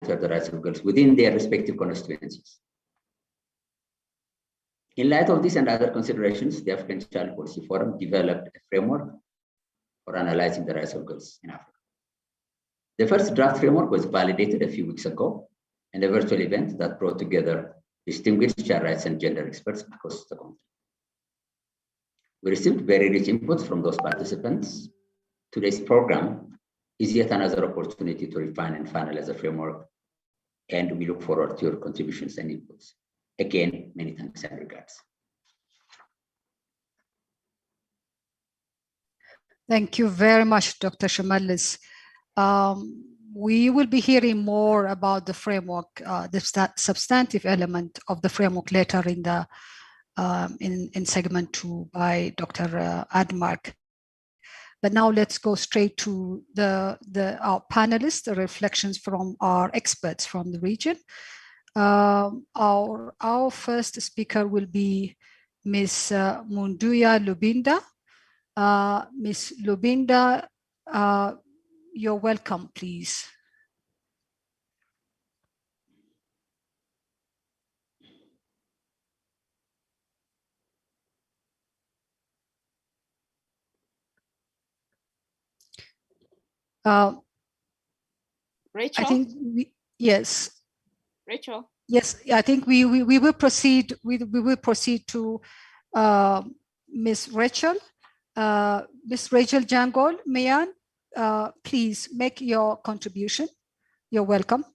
the rights of girls within their respective constituencies. In light of this and other considerations, the African Child Policy Forum developed a framework for analyzing the rights of girls in Africa. The first draft framework was validated a few weeks ago in a virtual event that brought together distinguished child rights and gender experts across the country. We received very rich inputs from those participants. Today's program is yet another opportunity to refine and finalize the framework, and we look forward to your contributions and inputs. Again, many thanks and regards. Thank you very much, Dr. Chamallis. We will be hearing more about the framework, the substantive element of the framework later in the in segment 2 by Dr. Admark. But now let's go straight to our panelists, the reflections from our experts from the region. Our first speaker will be Ms. Mundia Lubinda. Ms. Lubinda, you're welcome, please. Rachel? I think yes. Rachel? Yes, I think we will proceed. We will proceed to Ms. Rachel. Ms. Rachel Jangol Mayan, please make your contribution. You're welcome.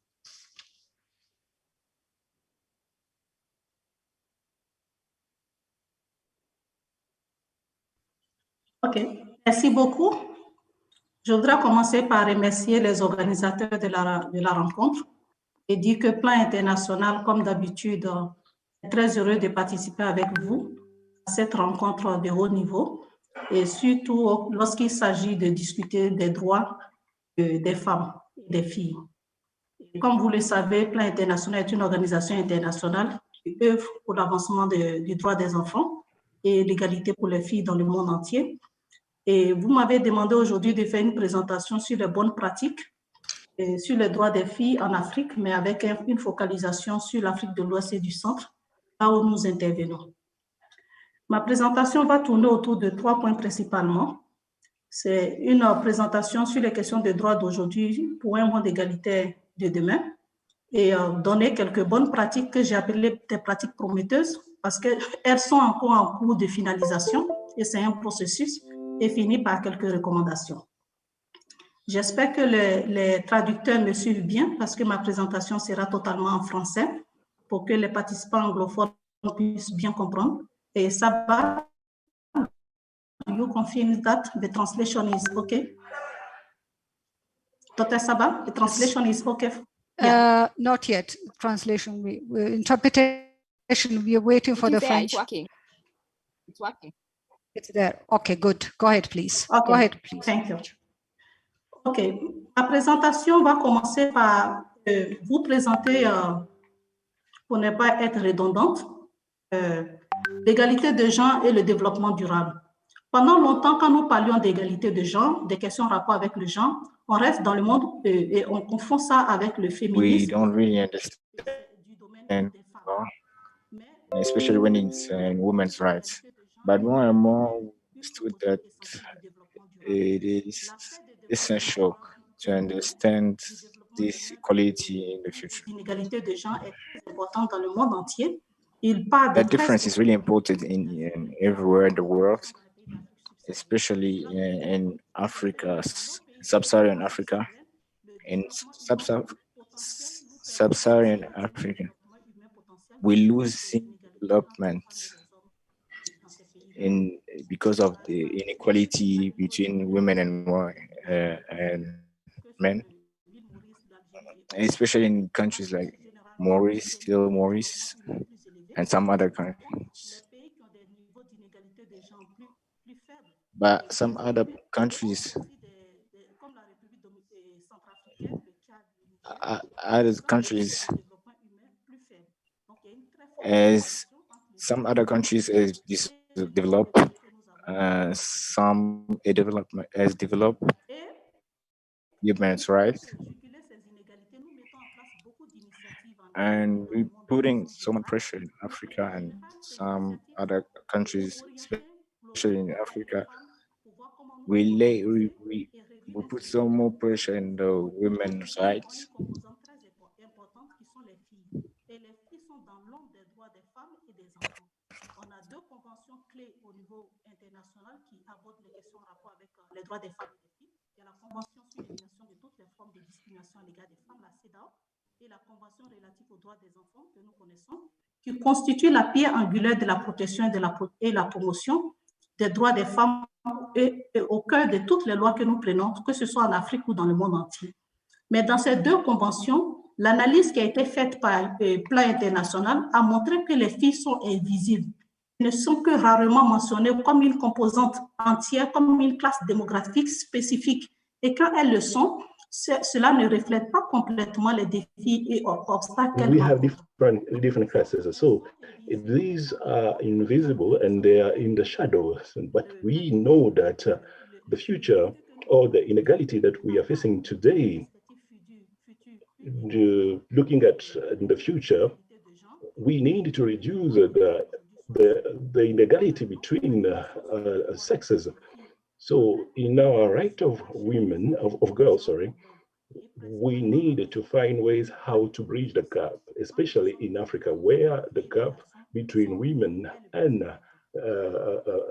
OK, merci beaucoup. Je voudrais commencer par remercier les organisateurs de la rencontre et dire que Plan International, comme d'habitude, est très heureux de participer avec vous à cette rencontre de haut niveau et surtout lorsqu'il s'agit de discuter des droits des femmes et des filles. Et comme vous le savez, Plan International est une organisation internationale qui œuvre pour l'avancement du droit des enfants et l'égalité pour les filles dans le monde entier. Et vous m'avez demandé aujourd'hui de faire une présentation sur les bonnes pratiques et sur les droits des filles en Afrique, mais avec une focalisation sur l'Afrique de l'Ouest et du Centre, là où nous intervenons. Ma présentation va tourner autour de 3 points principalement. C'est une présentation sur les questions de droits d'aujourd'hui pour un monde égalitaire de demain et donner quelques bonnes pratiques que j'ai appelées des pratiques prometteuses parce qu'elles sont encore en cours de finalisation et c'est un processus et finit par quelques recommandations. J'espère que les traducteurs me suivent bien parce que ma présentation sera totalement en français pour que les participants anglophones puissent bien comprendre. Et ça va. You confirm that the translation is okay? Dr. Saba, the translation is okay? Yeah. Not yet. Translation, interpretation, we are waiting for the French. It's working. It's working. It's there. Okay, good. Go ahead, please. Okay. Go ahead, please. Thank you. OK. Ma présentation va commencer par vous présenter, pour ne pas être redondante, l'égalité de genre et le développement durable. Pendant longtemps, quand nous parlions d'égalité de genre, des questions en rapport avec le genre, on reste dans le monde et on confond ça avec le féminisme. We don't really understand, especially when it's women's rights. But more and more, we understood that it is essential to understand this equality in the future. L'inégalité de genre est très importante dans le monde entier. Il part That difference is really important in everywhere in the world, especially in Africa, sub-Saharan Africa, and sub-Saharan Africa. We lose development because of the inequality between women and men, especially in countries like Maurice, and some other countries. But some other countries, as some other countries as developed, some developed human rights. and we're putting so much pressure in Africa and some other countries, especially in Africa. We put some more pressure in the women's rights. Et les filles sont dans l'ombre des droits des femmes et des enfants. On a deux conventions clés au niveau international qui abordent les questions en rapport avec les droits des femmes et des filles. Il y a la Convention sur l'élimination de toutes les formes de discrimination à l'égard des femmes, la CEDAW, et la Convention relative aux droits des enfants que nous connaissons, qui constitue la pierre angulaire de la protection et la promotion des droits des femmes et au cœur de toutes les lois que nous prenons, que ce soit en Afrique ou dans le monde entier. Mais dans ces deux conventions, l'analyse qui a été faite par le plan international a montré que les filles sont invisibles, ne sont que rarement mentionnées comme une composante entière, comme une classe démographique spécifique. Et quand elles le sont, cela ne reflète pas complètement les défis et obstacles qu'elles rencontrent. We have different classes. So these are invisible and they are in the shadows. But we know that the future or the inequality that we are facing today, looking at the future, we need to reduce the inequality between sexes. So in our right of women, of girls, we need to find ways how to bridge the gap, especially in Africa, where the gap between women and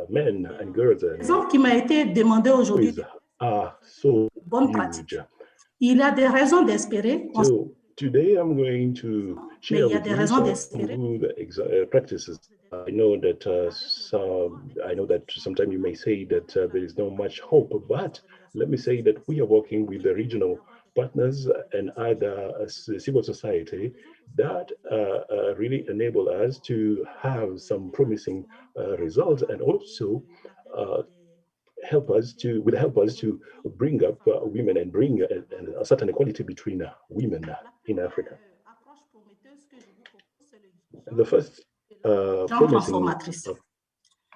men and girls qui m'a été demandé aujourd'hui are so huge. Il y a des raisons d'espérer. So today I'm going to share with you some good practices. I know that sometimes you may say that there is not much hope, but let me say that we are working with the regional partners and other civil society that really enable us to have some promising results and also help us to bring up women and bring a certain equality between women in Africa. The first promising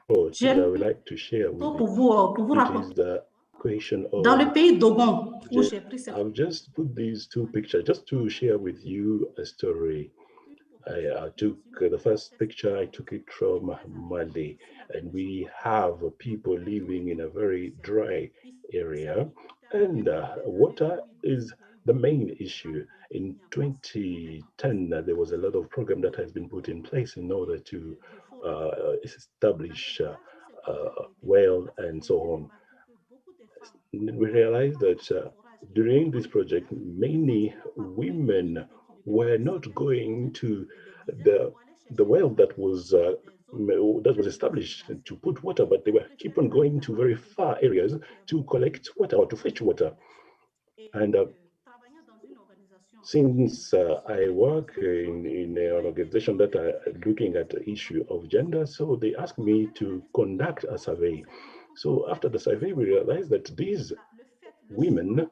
approach that I would like to share with you is the question of dans le pays d'Ogon, où j'ai pris I've just put these two pictures just to share with you a story. I took the first picture, I took it from Mali, and we have people living in a very dry area, and water is the main issue. In 2010, there was a lot of program that has been put in place in order to establish well and so on. We realized that during this project, many women were not going to the well that was established to put water, but they were keep on going to very far areas to collect water or to fetch water. And since I work in an organization that are looking at the issue of gender, so they asked me to conduct a survey. So after the survey, we realized that these women,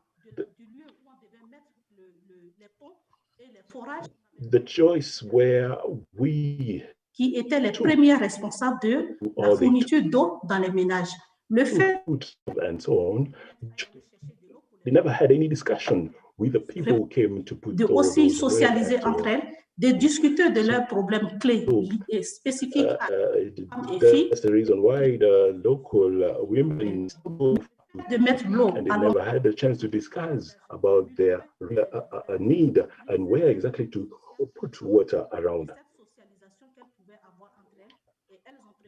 the choice where we qui étaient les premiers responsables de la fourniture d'eau dans les ménages. Le fait and so on, they never had any discussion with the people who came to put de aussi socialiser entre elles, de discuter de leurs problèmes clés et spécifiques à that's the reason why the local women de mettre l'eau and they never had the chance to discuss about their need and where exactly to put water around.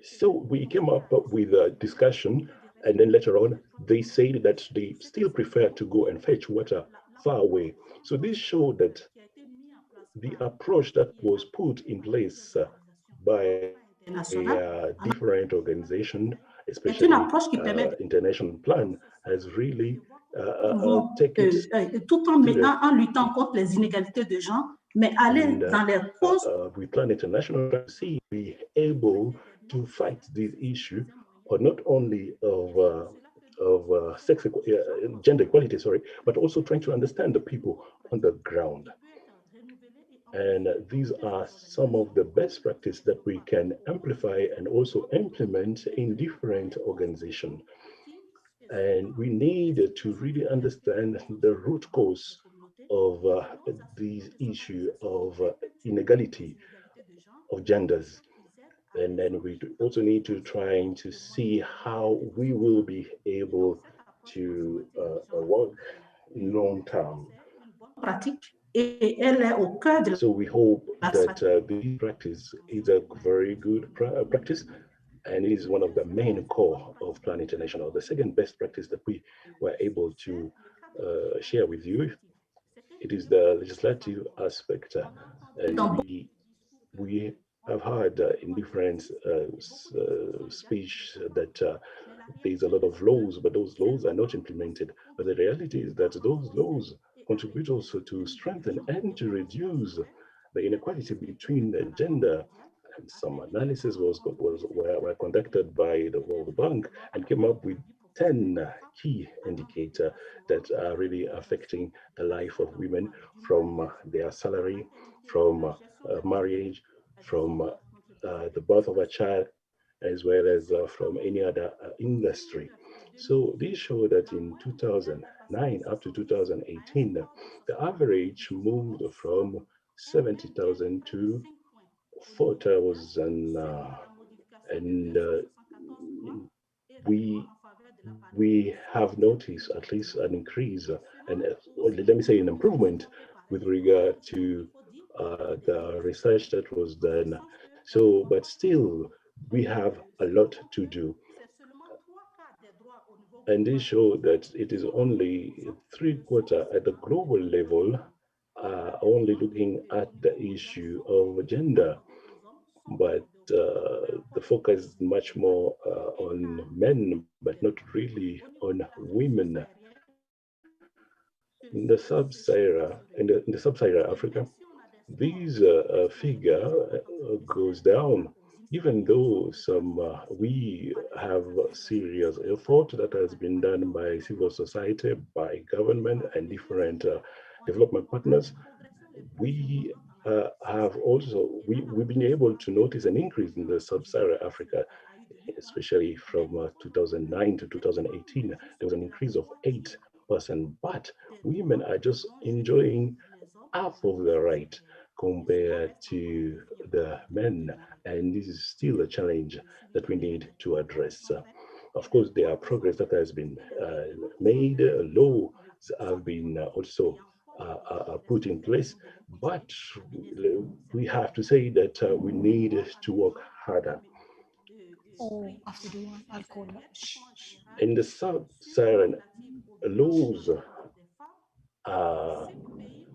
So we came up with a discussion, and then later on they said that they still prefer to go and fetch water far away. So this showed that the approach that was put in place by different organizations, especially international plan, has really taken tout en luttant contre les inégalités de genre, mais aller dans les causes. With Plan International, see be able to fight this issue, or not only of gender equality, but also trying to understand the people on the ground. And these are some of the best practice that we can amplify and also implement in different organizations. And we need to really understand the root cause of the issue of inequality of genders. And then we also need to try to see how we will be able to work long term. So we hope that this practice is a very good practice, and it is one of the main core of Plan International. The second best practice that we were able to share with you, it is the legislative aspect, and we have heard in different speech that there's a lot of laws, but those laws are not implemented. But the reality is that those laws contribute also to strengthen and to reduce the inequality between the gender. And some analysis were conducted by the World Bank and came up with 10 key indicators that are really affecting the life of women, from their salary, from marriage, from the birth of a child, as well as from any other industry. So these show that in 2009 up to 2018, the average moved from 70,000 to 4,000, and we have noticed at least an increase, and let me say an improvement with regard to the research that was done. So, but still, we have a lot to do. And they show that it is only 3/4 at the global level, only looking at the issue of gender, but the focus is much more on men, but not really on women. In the sub-Saharan Africa, this figure goes down, even though we have serious effort that has been done by civil society, by government, and different development partners. We we've been able to notice an increase in the sub-Saharan Africa, especially from 2009 to 2018. There was an increase of 8%, but women are just enjoying half of the right compared to the men, and this is still a challenge that we need to address. Of course, there are progress that has been made, laws have been also put in place, but we have to say that we need to work harder. In the sub-Saharan, laws are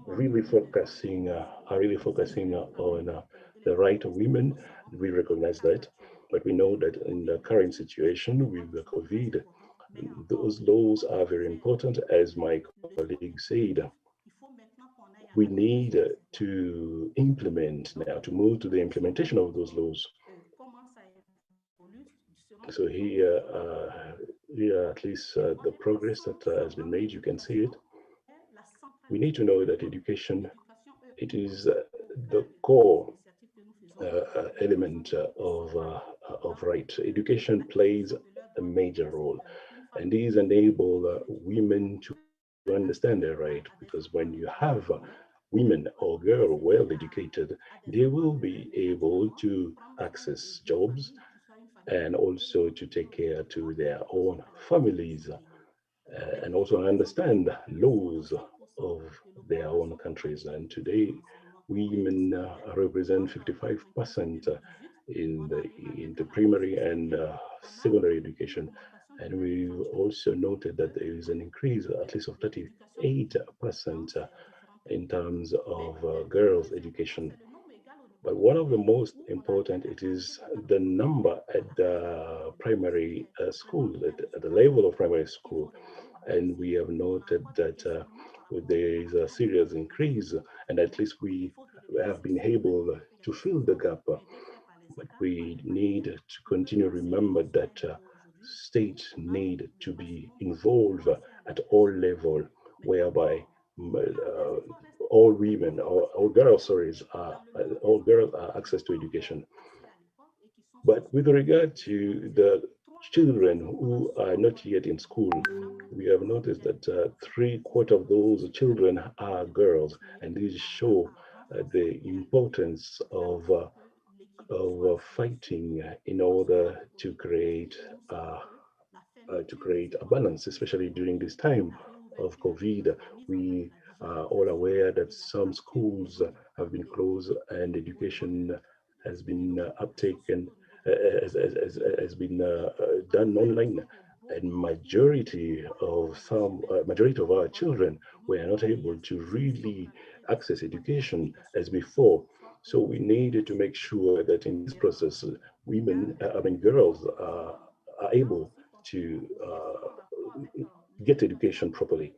really focusing on the right of women. We recognize that, but we know that in the current situation with the COVID, those laws are very important. As my colleague said, we need to implement now, to move to the implementation of those laws. So here at least the progress that has been made, you can see it. We need to know that education, it is the core element of right. Education plays a major role, and these enable women to understand their right, because when you have women or girls well educated, they will be able to access jobs and also to take care to their own families, and also understand laws of their own countries. And today, women represent 55% in the primary and secondary education. And we've also noted that there is an increase, at least of 38% in terms of girls' education. But one of the most important, it is the number at the primary school, at the level of primary school. And we have noted that there is a serious increase, and at least we have been able to fill the gap. But we need to continue to remember that states need to be involved at all levels, whereby all women, or all girls, all girls are access to education. But with regard to the children who are not yet in school, we have noticed that 3/4 of those children are girls, and these show the importance of fighting in order to create a balance, especially during this time of COVID. We are all aware that some schools have been closed and education has been uptaken, has been done online. And majority of our children were not able to really access education as before. So we needed to make sure that in this process, girls are able to get education properly.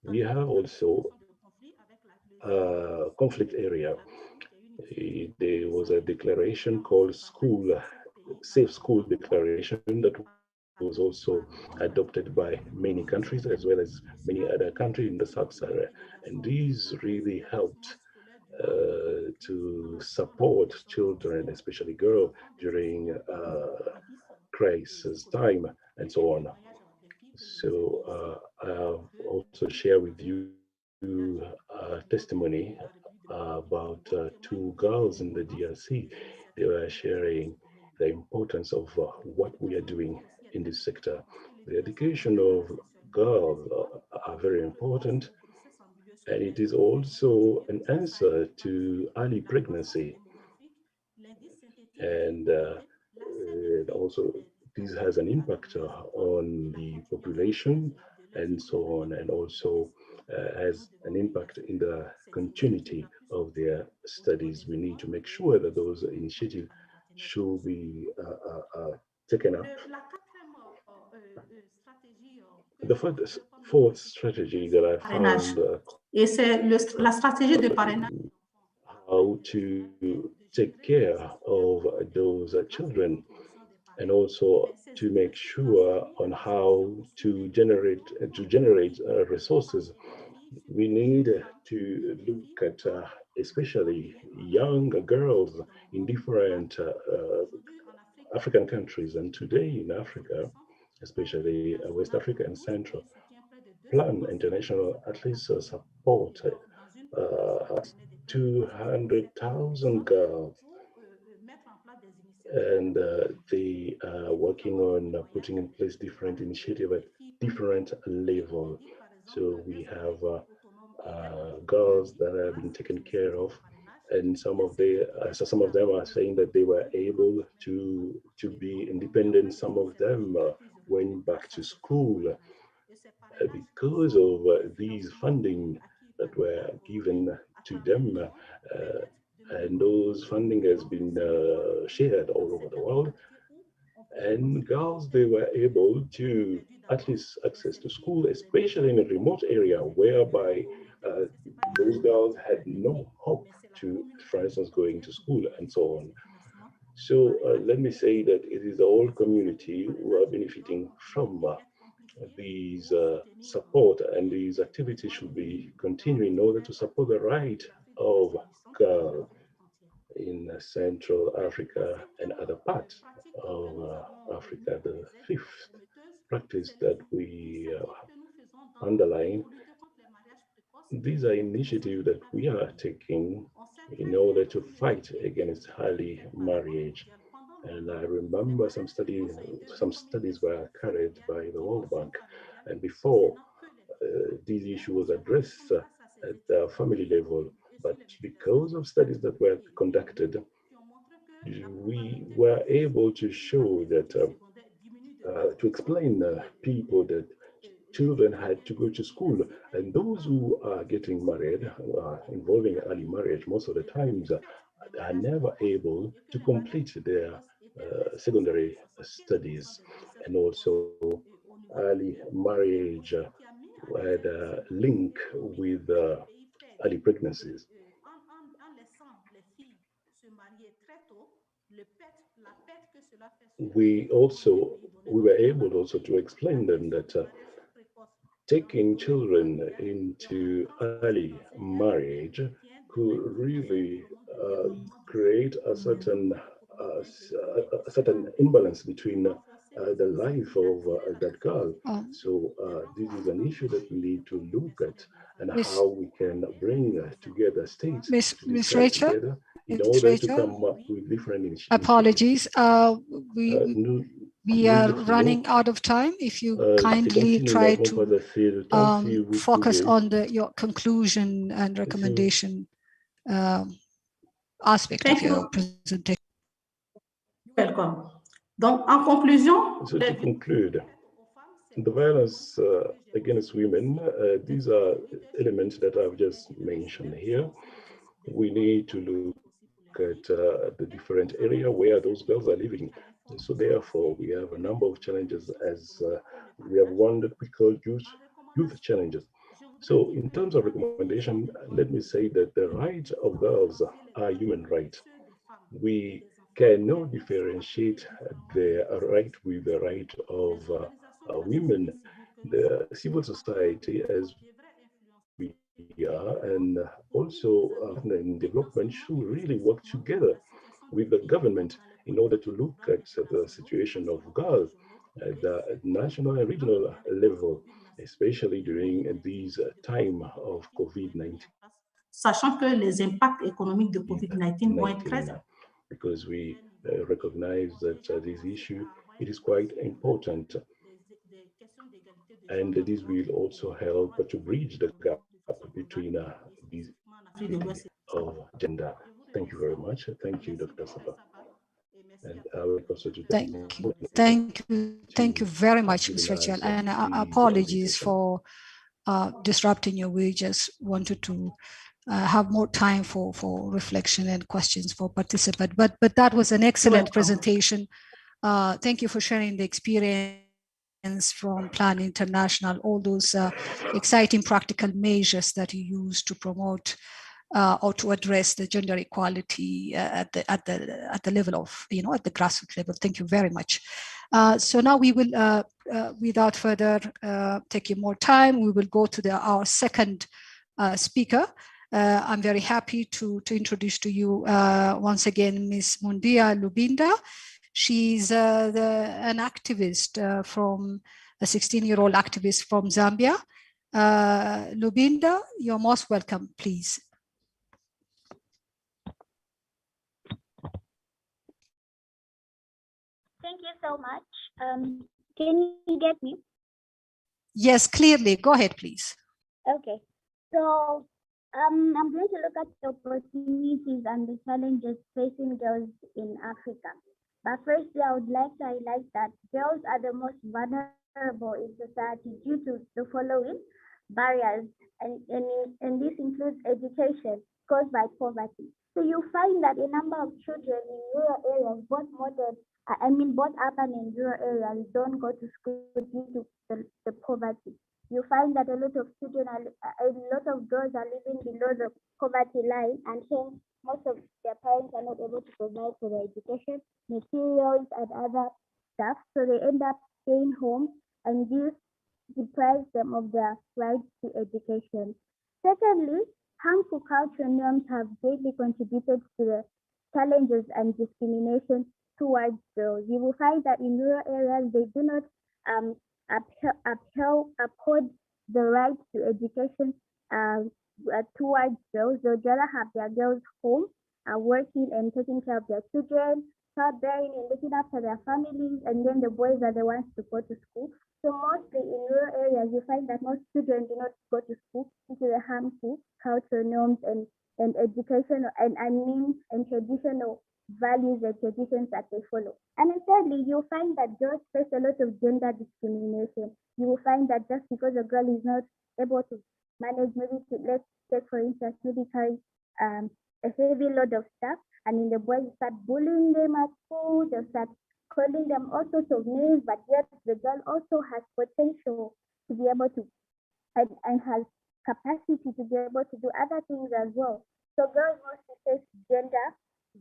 We have also a conflict area. There was a declaration called Safe School Declaration that was also adopted by many countries as well as many other countries in the sub-Saharan. And these really helped to support children, especially girls, during crisis time and so on. So I'll also share with you testimony about two girls in the DRC. They were sharing the importance of what we are doing in this sector. The education of girls are very important, and it is also an answer to early pregnancy. And also, this has an impact on the population and so on, and also has an impact in the continuity of their studies. We need to make sure that those initiatives should be taken up. The fourth strategy that I found Et c'est la stratégie de parrainage. How to take care of those children, and also to make sure on how to generate resources. We need to look at especially young girls in different African countries, and today in Africa, especially West Africa and Central, Plan International at least support 200,000 girls, and they are working on putting in place different initiatives at different level. So we have girls that are being taken care of, and some of them are saying that they were able to be independent. Some of them went back to school because of these funding that were given to them, and those funding has been shared all over the world. And girls, they were able to at least access to school, especially in a remote area whereby those girls had no hope to, for instance, going to school and so on. So let me say that it is the whole community who are benefiting from these support, and these activities should be continuing in order to support the right of girls in Central Africa and other parts of Africa. The fifth practice that we underline, these are initiatives that we are taking in order to fight against early marriage. And I remember some studies were carried by the World Bank, and before this issue was addressed at the family level. But because of studies that were conducted, we were able to show that, to explain people that children had to go to school, and those who are getting married, involving early marriage, most of the times are never able to complete their secondary studies, and also early marriage had a link with early pregnancies. We were able also to explain them that taking children into early marriage could really create a certain imbalance between the life of that girl. So this is an issue that we need to look at, and how we can bring together states to Miss discuss Rachel, together in order to come up with different initiatives. Apologies. We are running out of time. If you kindly try to focus on your conclusion and recommendation aspect of your presentation. Welcome. Donc, en conclusion, so to conclude, the violence against women, these are elements that I've just mentioned here. We need to look at the different area where those girls are living. And so therefore, we have a number of challenges, as we have one that we call youth challenges. So in terms of recommendation, let me say that the rights of girls are human rights. We cannot differentiate the right with the right of women. The civil society, as we are, and also in development, should really work together with the government in order to look at the situation of girls at the national and regional level, especially during these time of COVID-19. Sachant que les impacts économiques de COVID-19 vont être très importants. Because we recognize that this issue, it is quite important. And this will also help to bridge the gap between these of gender. Thank you very much. Thank you, Dr. Saba. And I will also to thank you very much, Ms. Rachel. And apologies for disrupting you. We just wanted to have more time for reflection and questions for participants. But that was an excellent presentation. Thank you for sharing the experience from Plan International, all those exciting practical measures that you use to promote or to address the gender equality at the level of, at the grassroots level. Thank you very much. So now we will, without further taking more time, we will go to our second speaker. I'm very happy to introduce to you once again Ms. Mundia Lubinda. She's an activist from a 16-year-old activist from Zambia. Lubinda, you're most welcome, please. Thank you so much. Can you get me? Yes, clearly. Go ahead, please. Okay. So I'm going to look at the opportunities and the challenges facing girls in Africa. But firstly, I would like to highlight that girls are the most vulnerable in society due to the following barriers, and this includes education caused by poverty. So you find that a number of children in rural areas, both urban and rural areas, don't go to school due to the poverty. You find that a lot of girls are living below the poverty line, and hence most of their parents are not able to provide for their education, materials, and other stuff. So they end up staying home, and this deprives them of their right to education. Secondly, harmful cultural norms have greatly contributed to the challenges and discrimination towards girls. You will find that in rural areas, they do not uphold the right to education towards girls. They'll rather have their girls home, working and taking care of their children, childbearing and looking after their families, and then the boys are the ones to go to school. So mostly in rural areas, you find that most children do not go to school due to the harmful cultural norms and educational and traditional values and traditions that they follow. And thirdly, you'll find that girls face a lot of gender discrimination. You will find that just because a girl is not able to manage, let's take for instance, maybe carry a heavy load of stuff, and then the boys start bullying them at school, they start calling them all sorts of names, but yet the girl also has potential to be able to, and has capacity to be able to do other things as well. So girls mostly face gender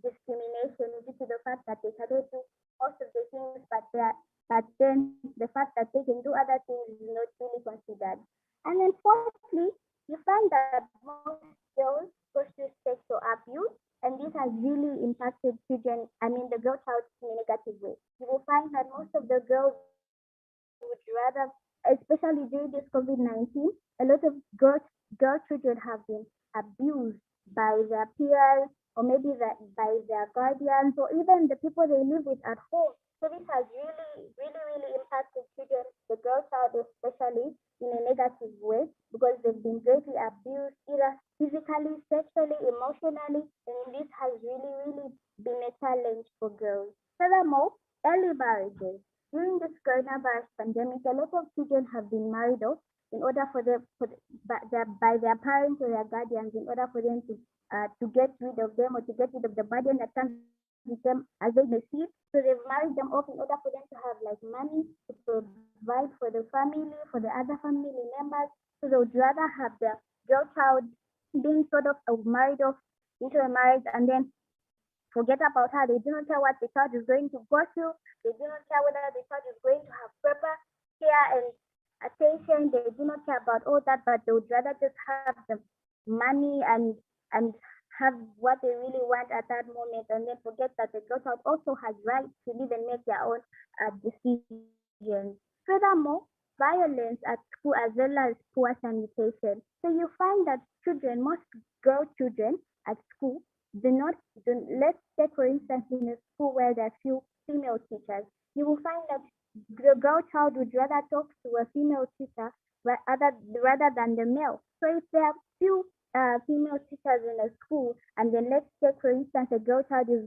discrimination due to the fact that they cannot do most of the things, but then the fact that they can do other things is not really considered. And then fourthly, you find that most girls go through sexual abuse, And this has really impacted children, the girl child in a negative way. You will find that most of the girls would rather, especially during this COVID-19, a lot of girl children have been abused by their peers or maybe by their guardians or even the people they live with at home. So this has really impacted children, the girl child especially, in a negative way because they've been greatly abused either physically, sexually, emotionally, and this has really been a challenge for girls. Furthermore, early marriages. During this coronavirus pandemic, a lot of children have been married off in order by their parents or their guardians in order for them to get rid of them or to get rid of the burden that comes with them as they may see. So they've married them off in order for them to have like money to provide for the family, for the other family members. So they would rather have the girl child being sort of married off into a marriage and then forget about her. They do not care what the child is going to go through. They do not care whether the child is going to have proper care and attention. They do not care about all that, but they would rather just have the money and have what they really want at that moment, and then forget that the girl child also has rights to live and make their own decisions. Furthermore, violence at school as well as poor sanitation. So you find that most girl children at school let's take for instance in a school where there are few female teachers, you will find that the girl child would rather talk to a female teacher rather than the male. So if there are few female teachers in a school, and then let's take for instance a girl child is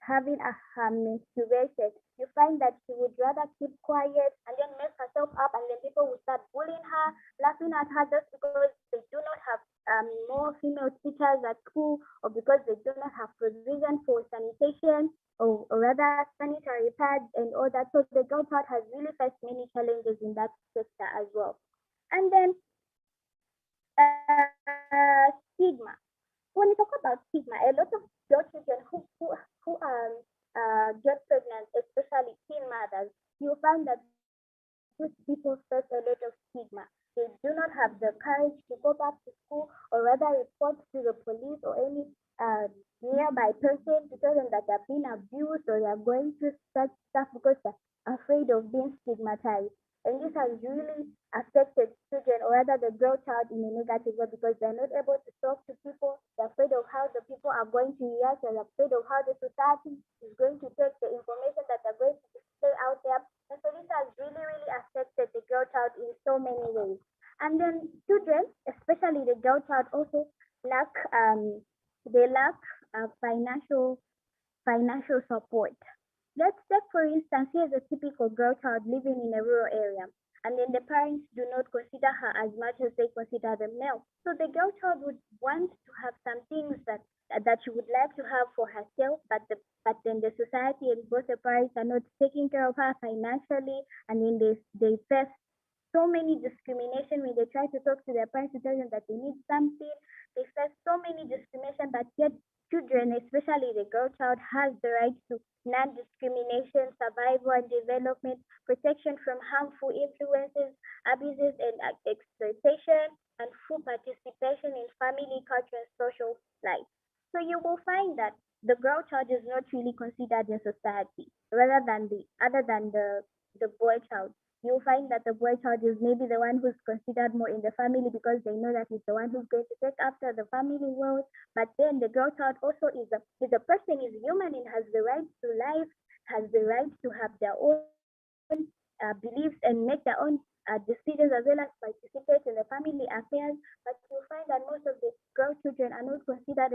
having a menstruation, you find that she would rather keep quiet and then mess herself up, and then people will start bullying her, laughing at her just because they do not have more female teachers at school, or because they do not have provision for sanitation or rather sanitary pads and all that. So the girl child has really faced many challenges in that sector as well. And then stigma. When we talk about stigma, a lot of girl children who get pregnant, especially teen mothers, you find that these people face a lot of stigma. They do not have the courage to go back to school or rather report to the police or any nearby person to tell them that they're being abused or they're going through such stuff because they're afraid of being stigmatized. And this has really affected children or rather the girl child in a negative way because they're not able to talk to people. They're afraid of how the people are going to react. They're afraid of how the society is going to take the information that they're going to display out there. And so this has really affected the girl child in so many ways. And then children, especially the girl child, also lack financial support. Let's take, for instance, here's a typical girl child living in a rural area, and then the parents do not consider her as much as they consider the male. So the girl child would want to have some things that she would like to have for herself, but then the society and both the parents are not taking care of her financially, and then they face so many discrimination when they try to talk to their parents to tell them that they need something. They face so many discrimination, but yet children, especially the girl child, has the right to non-discrimination, survival and development, protection from harmful influences, abuses and exploitation, and full participation in family, culture, and social life. So you will find that the girl child is not really considered in society, other than the boy child. You'll find that the boy child is maybe the one who's considered more in the family because they know that he's the one who's going to take after the family wealth. But then the girl child also is a person, is human and has the right to life, has the right to have their own beliefs and make their own decisions as well as participate in the family affairs. But you'll find that most of the girl children are not considered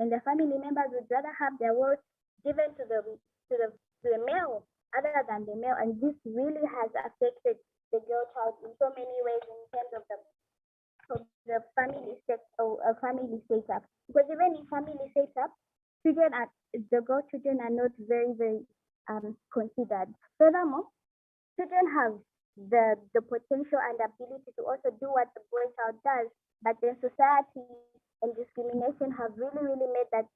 and the family members would rather have their worth given to the male other than the male, and this really has affected the girl child in so many ways in terms of the family setup. Because even in family setup, the girl children are not very considered. Furthermore, children have the potential and ability to also do what the boy child does, but the society and discrimination have really made that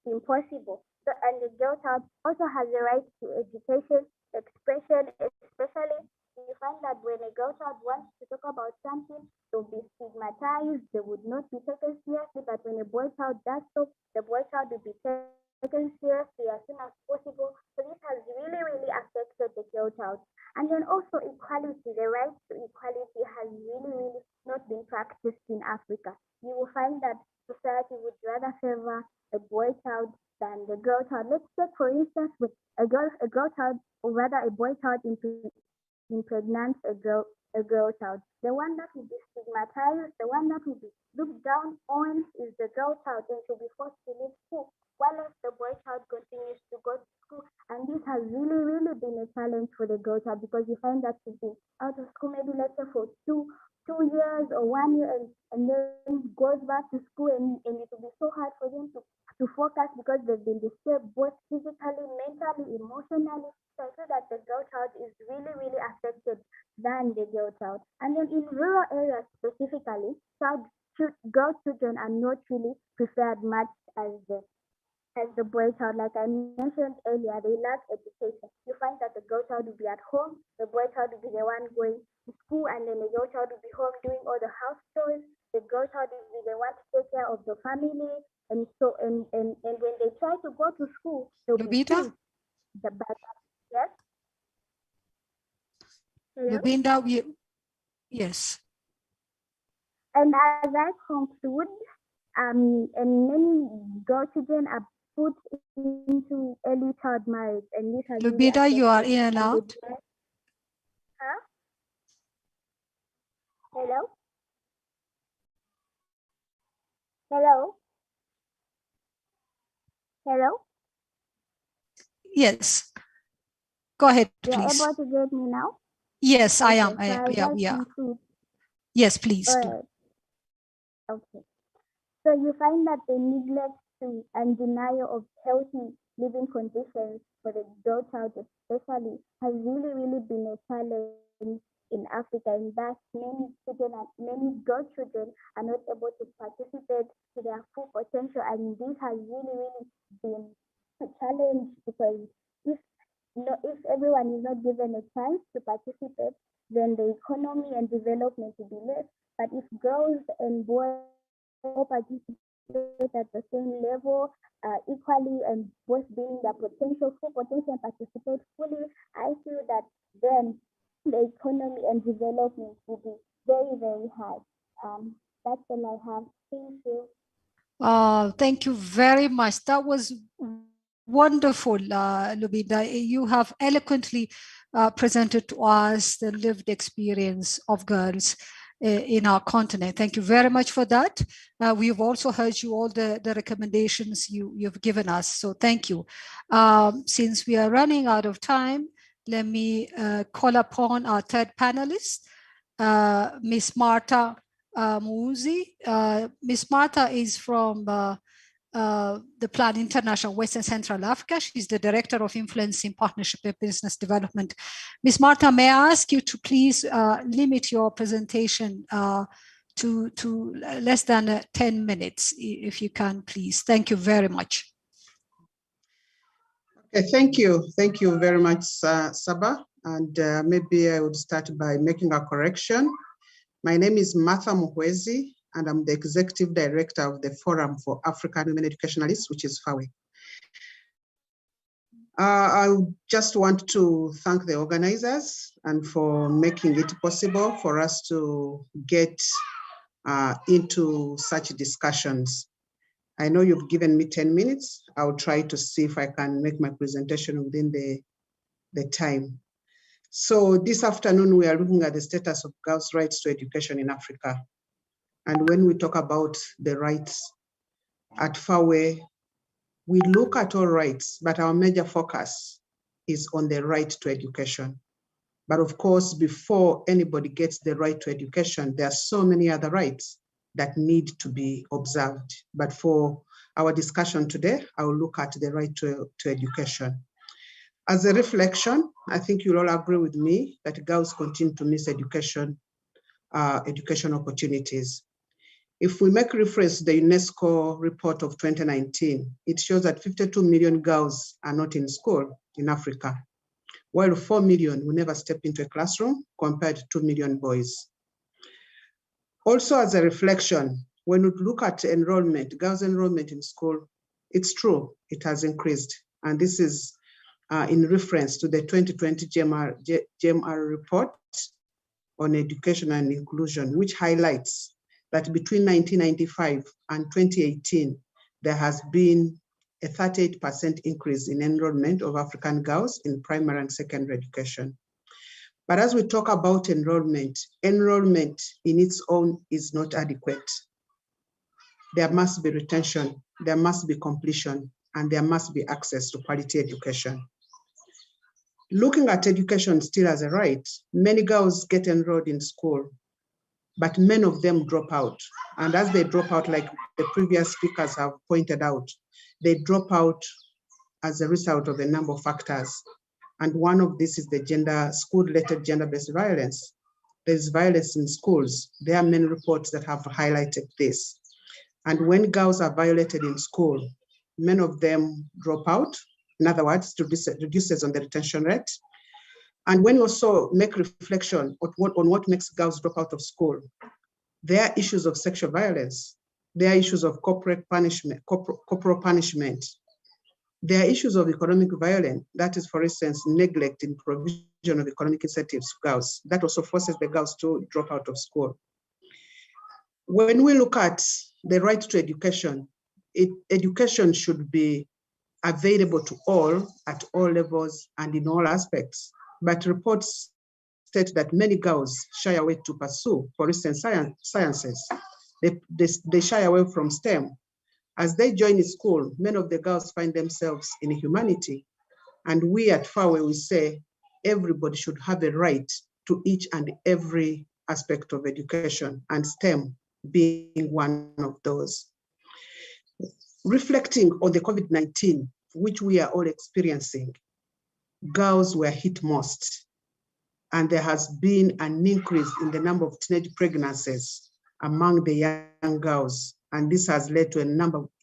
impossible. So, and the girl child also has the right to education, expression, especially in you find that when a girl child wants to talk about something, they'll be stigmatized, they would not be taken seriously, but when a boy child does so, the boy child will be taken seriously as soon as possible. So this has really, really affected the girl child. And then also equality, the right to equality has really, really not been practiced in Africa. You will find that society would rather favor a boy child than the girl child. Let's take, for instance, with a girl child, or rather a boy child impregnates a girl child. The one that will be stigmatized, the one that will be looked down on is the girl child, and she'll be forced to leave school, while the boy child continues to go to school. And this has really, really been a challenge for the girl child, because you find that she's been out of school maybe let's say for two years or 1 year, and then goes back to school, and it will be so hard for them to focus because they've been disturbed both physically, mentally, emotionally. So I feel that the girl child is really, really affected than the girl child. And then in rural areas specifically, girl children are not really preferred much as the boy child. Like I mentioned earlier, they lack education. You find that the girl child will be at home, the boy child will be the one going to school, and then the girl child will be home doing all the house chores. The girl child will be the one to take care of the family. And so, and when they try to go to school, they'll be Lubinda? the bad. Yes? Hello? Lubinda, yes. And as I conclude, and many girl children are put into early child marriage, and this has Lubinda, really you are in and out. Huh? Hello? Hello? Hello? Yes. Go ahead, You're please. able to get me now? Yes, I am. So as I conclude, Yes, please. okay. So you find that the neglect and denial of healthy living conditions for the girl child especially has really, really been a challenge in Africa, and thus many girl children are not able to participate to their full potential, and this has really, really been a challenge, because if everyone is not given a chance to participate, then the economy and development will be less. But if girls and boys all participate at the same level, equally, and both being their full potential, and participate fully, I feel that then the economy and development will be very, very high. That's all I have. Thank you. Thank you very much. That was wonderful, Lubinda. You have eloquently presented to us the lived experience of girls in our continent. Thank you very much for that. We've also heard you all the recommendations you've given us. So thank you. Since we are running out of time, let me call upon our third panelist, Miss Marta Muuzi. Miss Marta is from the Plan International Western Central Africa. She's the Director of Influencing Partnership and Business Development. Ms. Marta, may I ask you to please limit your presentation to less than 10 minutes, if you can, please. Thank you very much. Okay, thank you. Thank you very much, Saba. And maybe I would start by making a correction. My name is Martha Muhwezi, and I'm the Executive Director of the Forum for African Women Educationalists, which is FAWE. I just want to thank the organizers and for making it possible for us to get into such discussions. I know you've given me 10 minutes. I'll try to see if I can make my presentation within the time. So this afternoon, we are looking at the status of girls' rights to education in Africa. And when we talk about the rights at FAWE, we look at all rights, but our major focus is on the right to education. But of course, before anybody gets the right to education, there are so many other rights that need to be observed. But for our discussion today, I will look at the right to education. As a reflection, I think you'll all agree with me that girls continue to miss education opportunities. If we make reference to the UNESCO report of 2019, it shows that 52 million girls are not in school in Africa. while 4 million will never step into a classroom compared to 2 million boys. Also, as a reflection, when we look at enrollment, girls' enrollment in school, it's true, it has increased. And this is in reference to the 2020 GMR report on education and inclusion, which highlights that between 1995 and 2018, there has been a 38% increase in enrollment of African girls in primary and secondary education. But as we talk about enrollment, enrollment in its own is not adequate. There must be retention, there must be completion, and there must be access to quality education. Looking at education still as a right, many girls get enrolled in school, but many of them drop out. And as they drop out, like the previous speakers have pointed out, they drop out as a result of a number of factors. And one of this is the school-related gender-based violence. There's violence in schools. There are many reports that have highlighted this. And when girls are violated in school, many of them drop out. In other words, reduces on the retention rate. And when you also make reflection on what makes girls drop out of school, there are issues of sexual violence. There are issues of corporal punishment. There are issues of economic violence. That is, for instance, neglect in provision of economic incentives to girls. That also forces the girls to drop out of school. When we look at the right to education, education should be available to all at all levels and in all aspects. But reports state that many girls shy away to pursue, for instance, sciences. They shy away from STEM. As they join school, many of the girls find themselves in humanity. And we at FAWE, we say everybody should have a right to each and every aspect of education, and STEM being one of those. Reflecting on the COVID-19, which we are all experiencing, girls were hit most. And there has been an increase in the number of teenage pregnancies among the young girls. And this has led to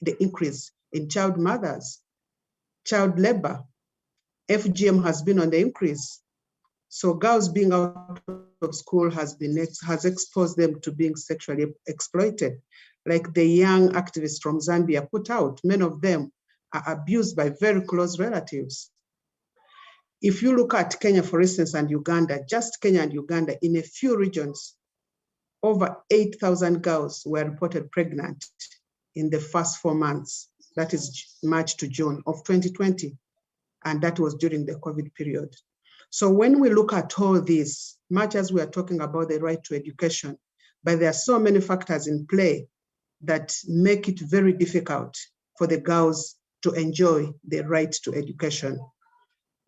the increase in child mothers, child labor. FGM has been on the increase. So girls being out of school has exposed them to being sexually exploited. Like the young activists from Zambia put out, many of them are abused by very close relatives. If you look at Kenya, for instance, and Uganda, just Kenya and Uganda, in a few regions, over 8,000 girls were reported pregnant in the first 4 months, that is March to June of 2020. And that was during the COVID period. So when we look at all this, much as we are talking about the right to education, but there are so many factors in play that make it very difficult for the girls to enjoy the right to education.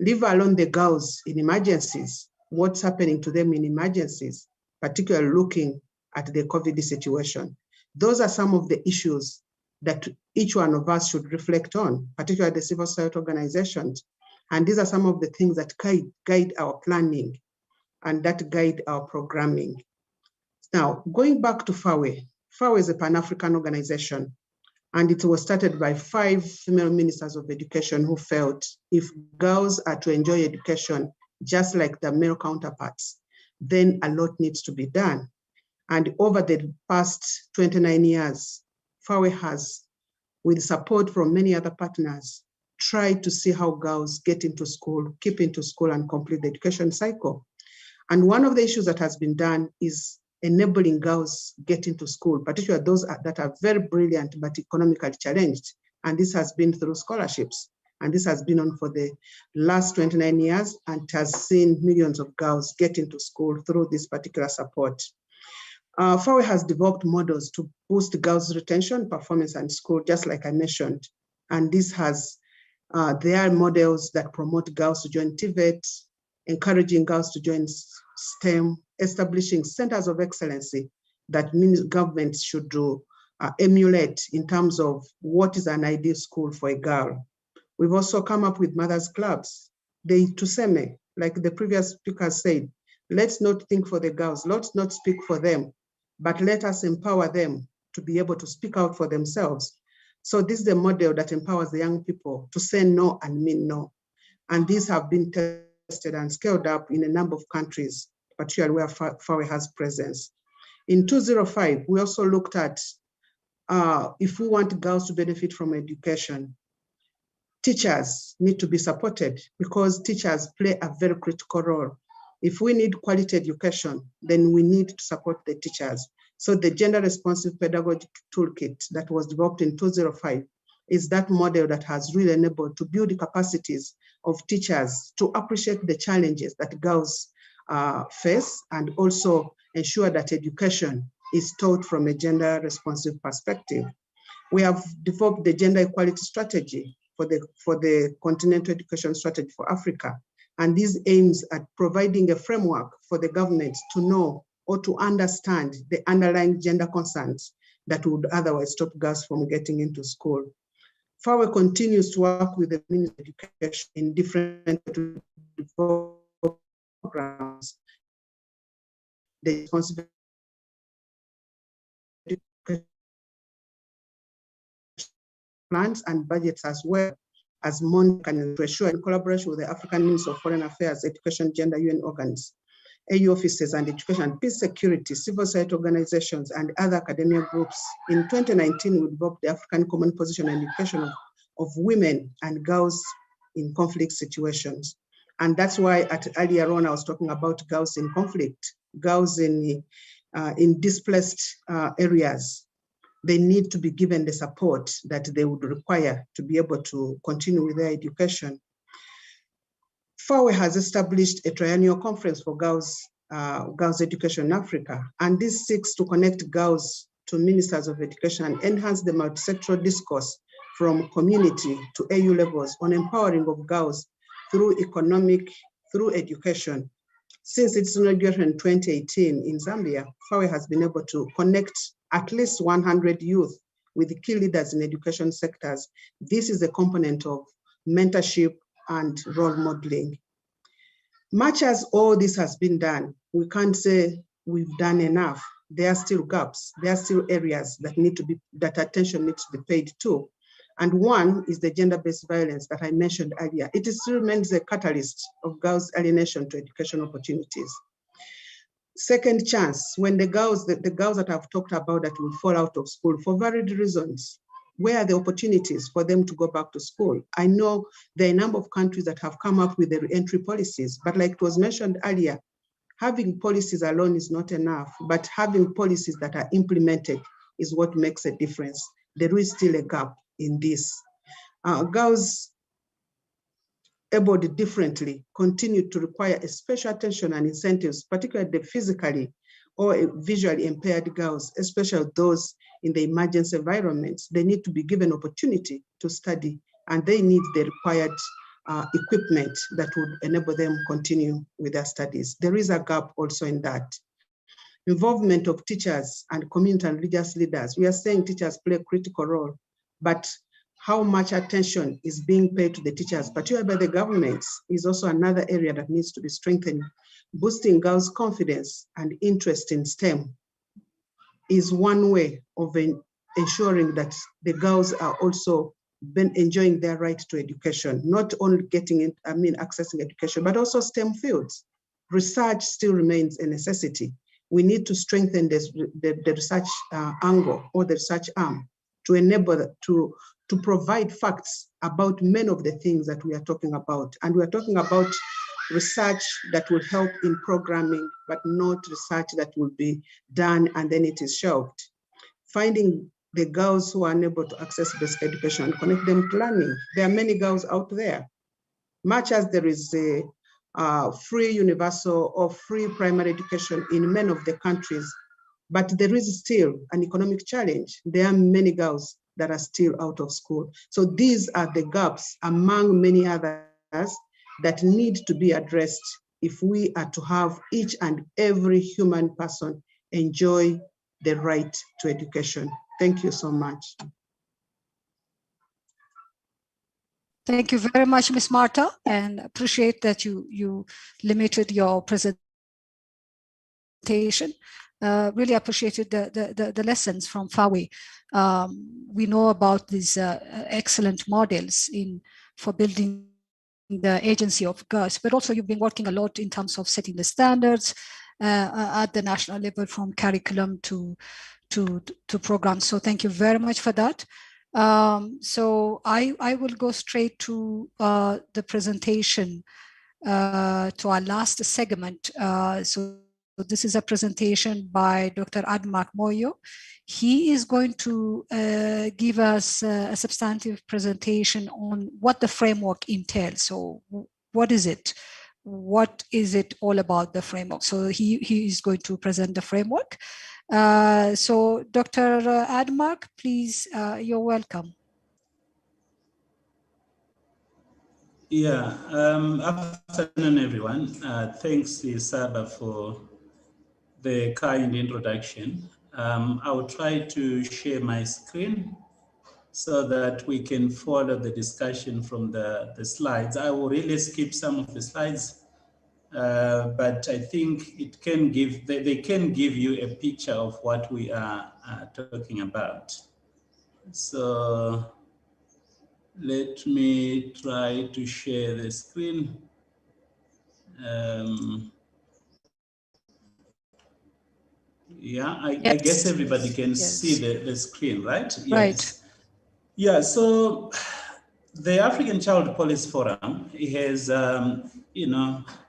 Leave alone the girls in emergencies, what's happening to them in emergencies, particularly looking at the COVID situation. Those are some of the issues that each one of us should reflect on, particularly the civil society organizations. And these are some of the things that guide our planning and that guide our programming. Now, going back to FAWE, FAWE is a Pan-African organization, and it was started by 5 female ministers of education who felt if girls are to enjoy education just like their male counterparts, then a lot needs to be done. And over the past 29 years, FAWE has, with support from many other partners, tried to see how girls get into school, keep into school, and complete the education cycle. And one of the issues that has been done is enabling girls get into school, particularly those that are very brilliant but economically challenged. And this has been through scholarships. And this has been on for the last 29 years and has seen millions of girls get into school through this particular support. FAWE has developed models to boost girls' retention, performance, and school, just like I mentioned. And this has, there are models that promote girls to join TVET, encouraging girls to join STEM, establishing centers of excellency that means governments should emulate in terms of what is an ideal school for a girl. We've also come up with mothers' clubs. The Tuseme, like the previous speaker said, let's not think for the girls, let's not speak for them, but let us empower them to be able to speak out for themselves. So this is a model that empowers the young people to say no and mean no. And these have been tested and scaled up in a number of countries, particularly where FAWE has presence. In 2005, we also looked at if we want girls to benefit from education, teachers need to be supported because teachers play a very critical role. If we need quality education, then we need to support the teachers. So the gender responsive pedagogic toolkit that was developed in 2005 is that model that has really enabled to build the capacities of teachers to appreciate the challenges that girls face and also ensure that education is taught from a gender responsive perspective. We have developed the gender equality strategy for the continental education strategy for Africa. And this aims at providing a framework for the government to know or to understand the underlying gender concerns that would otherwise stop girls from getting into school. FAWE continues to work with the Ministry of Education in different programs. The responsibility plans and budgets as well as Mundia can ensure in collaboration with the African Ministry of Foreign Affairs, Education, Gender, UN organs, AU offices and education, peace, security, civil society organizations, and other academia groups. In 2019, we developed the African Common Position on Education of women and girls in conflict situations. And that's why earlier on, I was talking about girls in conflict, girls in displaced areas. They need to be given the support that they would require to be able to continue with their education. FAWE has established a triennial conference for girls education in Africa, and this seeks to connect girls to ministers of education and enhance the multisectoral discourse from community to AU levels on empowering of girls through education. Since its inauguration in 2018 in Zambia, FAWE has been able to connect at least 100 youth with key leaders in education sectors. This is a component of mentorship and role modeling. Much as all this has been done, we can't say we've done enough. There are still gaps. There are still areas that attention needs to be paid to. And one is the gender-based violence that I mentioned earlier. It still remains a catalyst of girls' alienation to education opportunities. Second chance, when the girls that I've talked about that will fall out of school for varied reasons, where are the opportunities for them to go back to school? I know there are a number of countries that have come up with the re-entry policies, but like it was mentioned earlier, having policies alone is not enough, but having policies that are implemented is what makes a difference. There is still a gap in this. Girls abled differently continue to require a special attention and incentives, particularly the physically or visually impaired girls, especially those in the emergency environments. They need to be given opportunity to study, and they need the required equipment that would enable them continue with their studies. There is a gap also in that. Involvement of teachers and community and religious leaders. We are saying teachers play a critical role, but how much attention is being paid to the teachers, particularly by the governments, is also another area that needs to be strengthened. Boosting girls' confidence and interest in STEM is one way of ensuring that the girls are also enjoying their right to education, not only accessing education, but also STEM fields. Research still remains a necessity. We need to strengthen the research angle or the research arm to enable to provide facts about many of the things that we are talking about. And we are talking about research that will help in programming, but not research that will be done and then it is shelved. Finding the girls who are unable to access basic education and connect them to learning. There are many girls out there. Much as there is a free universal or free primary education in many of the countries, but there is still an economic challenge. There are many girls that are still out of school. So these are the gaps among many others that need to be addressed if we are to have each and every human person enjoy the right to education. Thank you so much. Thank you very much, Ms. Marta, and appreciate that you limited your presentation. Really appreciated the lessons from FAWE. We know about these excellent models for building the agency of girls, but also you've been working a lot in terms of setting the standards at the national level, from curriculum to programs. So thank you very much for that. So I will go straight to the presentation, to our last segment. So this is a presentation by Dr. Admark Moyo. He is going to give us a substantive presentation on what the framework entails. So what is it? What is it all about, the framework? So he is going to present the framework. So Dr. Admark, please, you're welcome. Yeah, afternoon, everyone. Thanks, Saba, for the kind introduction. I will try to share my screen so that we can follow the discussion from the slides. I will really skip some of the slides, but I think it can give, they can give you a picture of what we are talking about. So let me try to share the screen. Yeah, I guess everybody can see the screen, right? Yes. Right. Yeah, so the African Child Policy Forum has,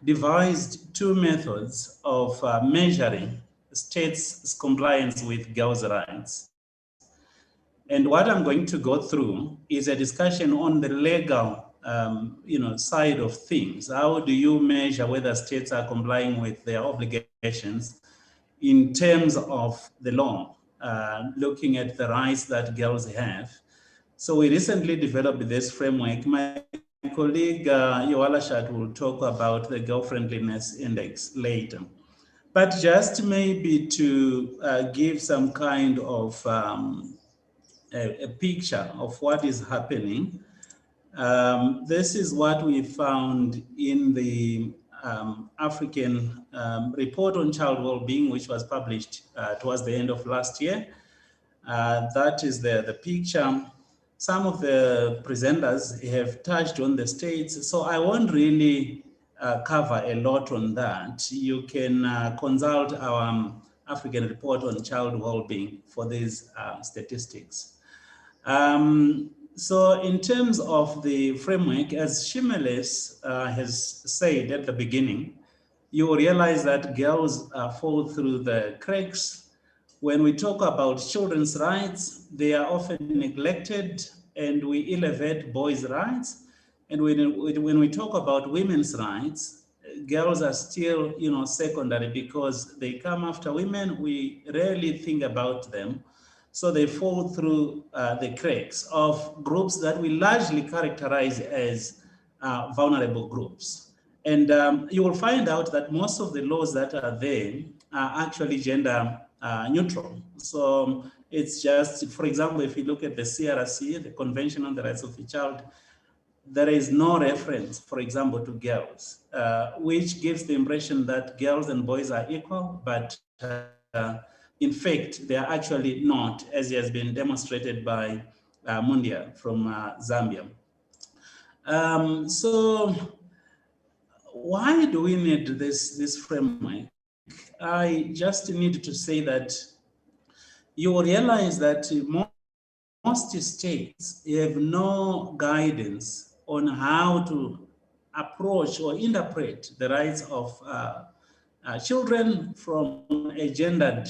devised two methods of measuring states' compliance with girls' rights. And what I'm going to go through is a discussion on the legal, side of things. How do you measure whether states are complying with their obligations in terms of the law, looking at the rights that girls have? So we recently developed this framework. My colleague Yoalashat will talk about the Girlfriendness Index later. But just maybe to give some kind of a picture of what is happening. This is what we found in the African report on child well-being, which was published towards the end of last year. That is the picture. Some of the presenters have touched on the states, so I won't really cover a lot on that. You can consult our African report on child well-being for these statistics. So in terms of the framework, as Shimeles has said at the beginning, you will realize that girls fall through the cracks. When we talk about children's rights, they are often neglected, and we elevate boys' rights. And when we talk about women's rights, girls are still, secondary, because they come after women. We rarely think about them. So they fall through the cracks of groups that we largely characterize as vulnerable groups. And you will find out that most of the laws that are there are actually gender neutral. So it's just, for example, if you look at the CRC, the Convention on the Rights of the Child, there is no reference, for example, to girls, which gives the impression that girls and boys are equal, but in fact, they are actually not, as has been demonstrated by Mundia from Zambia. So why do we need this framework? I just need to say that you will realize that most states have no guidance on how to approach or interpret the rights of children from a gendered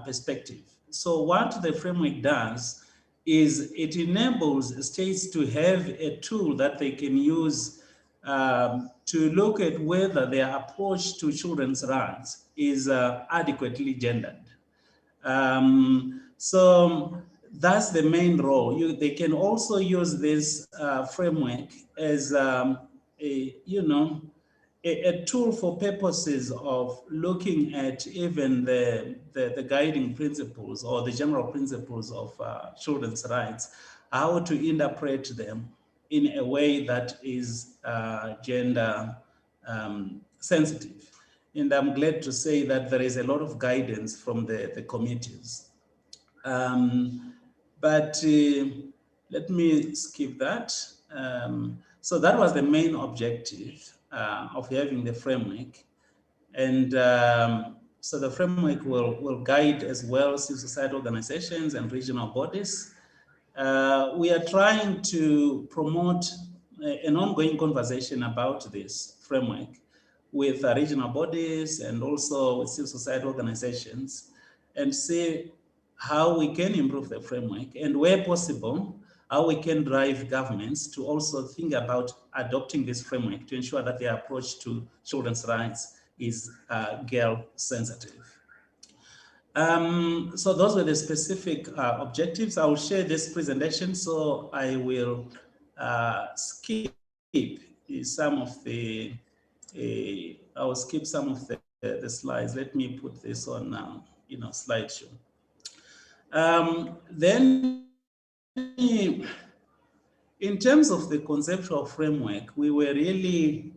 perspective. So what the framework does is it enables states to have a tool that they can use to look at whether their approach to children's rights is adequately gendered. So that's the main role. They can also use this framework as a tool for purposes of looking at even the guiding principles or the general principles of children's rights, how to interpret them in a way that is gender sensitive. And I'm glad to say that there is a lot of guidance from the committees. But let me skip that. So that was the main objective of having the framework. And so the framework will guide as well civil society organizations and regional bodies. We are trying to promote an ongoing conversation about this framework with regional bodies and also with civil society organizations, and see how we can improve the framework, and where possible, how we can drive governments to also think about adopting this framework to ensure that their approach to children's rights is girl sensitive. So those were the specific objectives. I will share this presentation, so I will skip some of the, I will skip some of the slides. Let me put this on now, slideshow. Then, in terms of the conceptual framework, we were really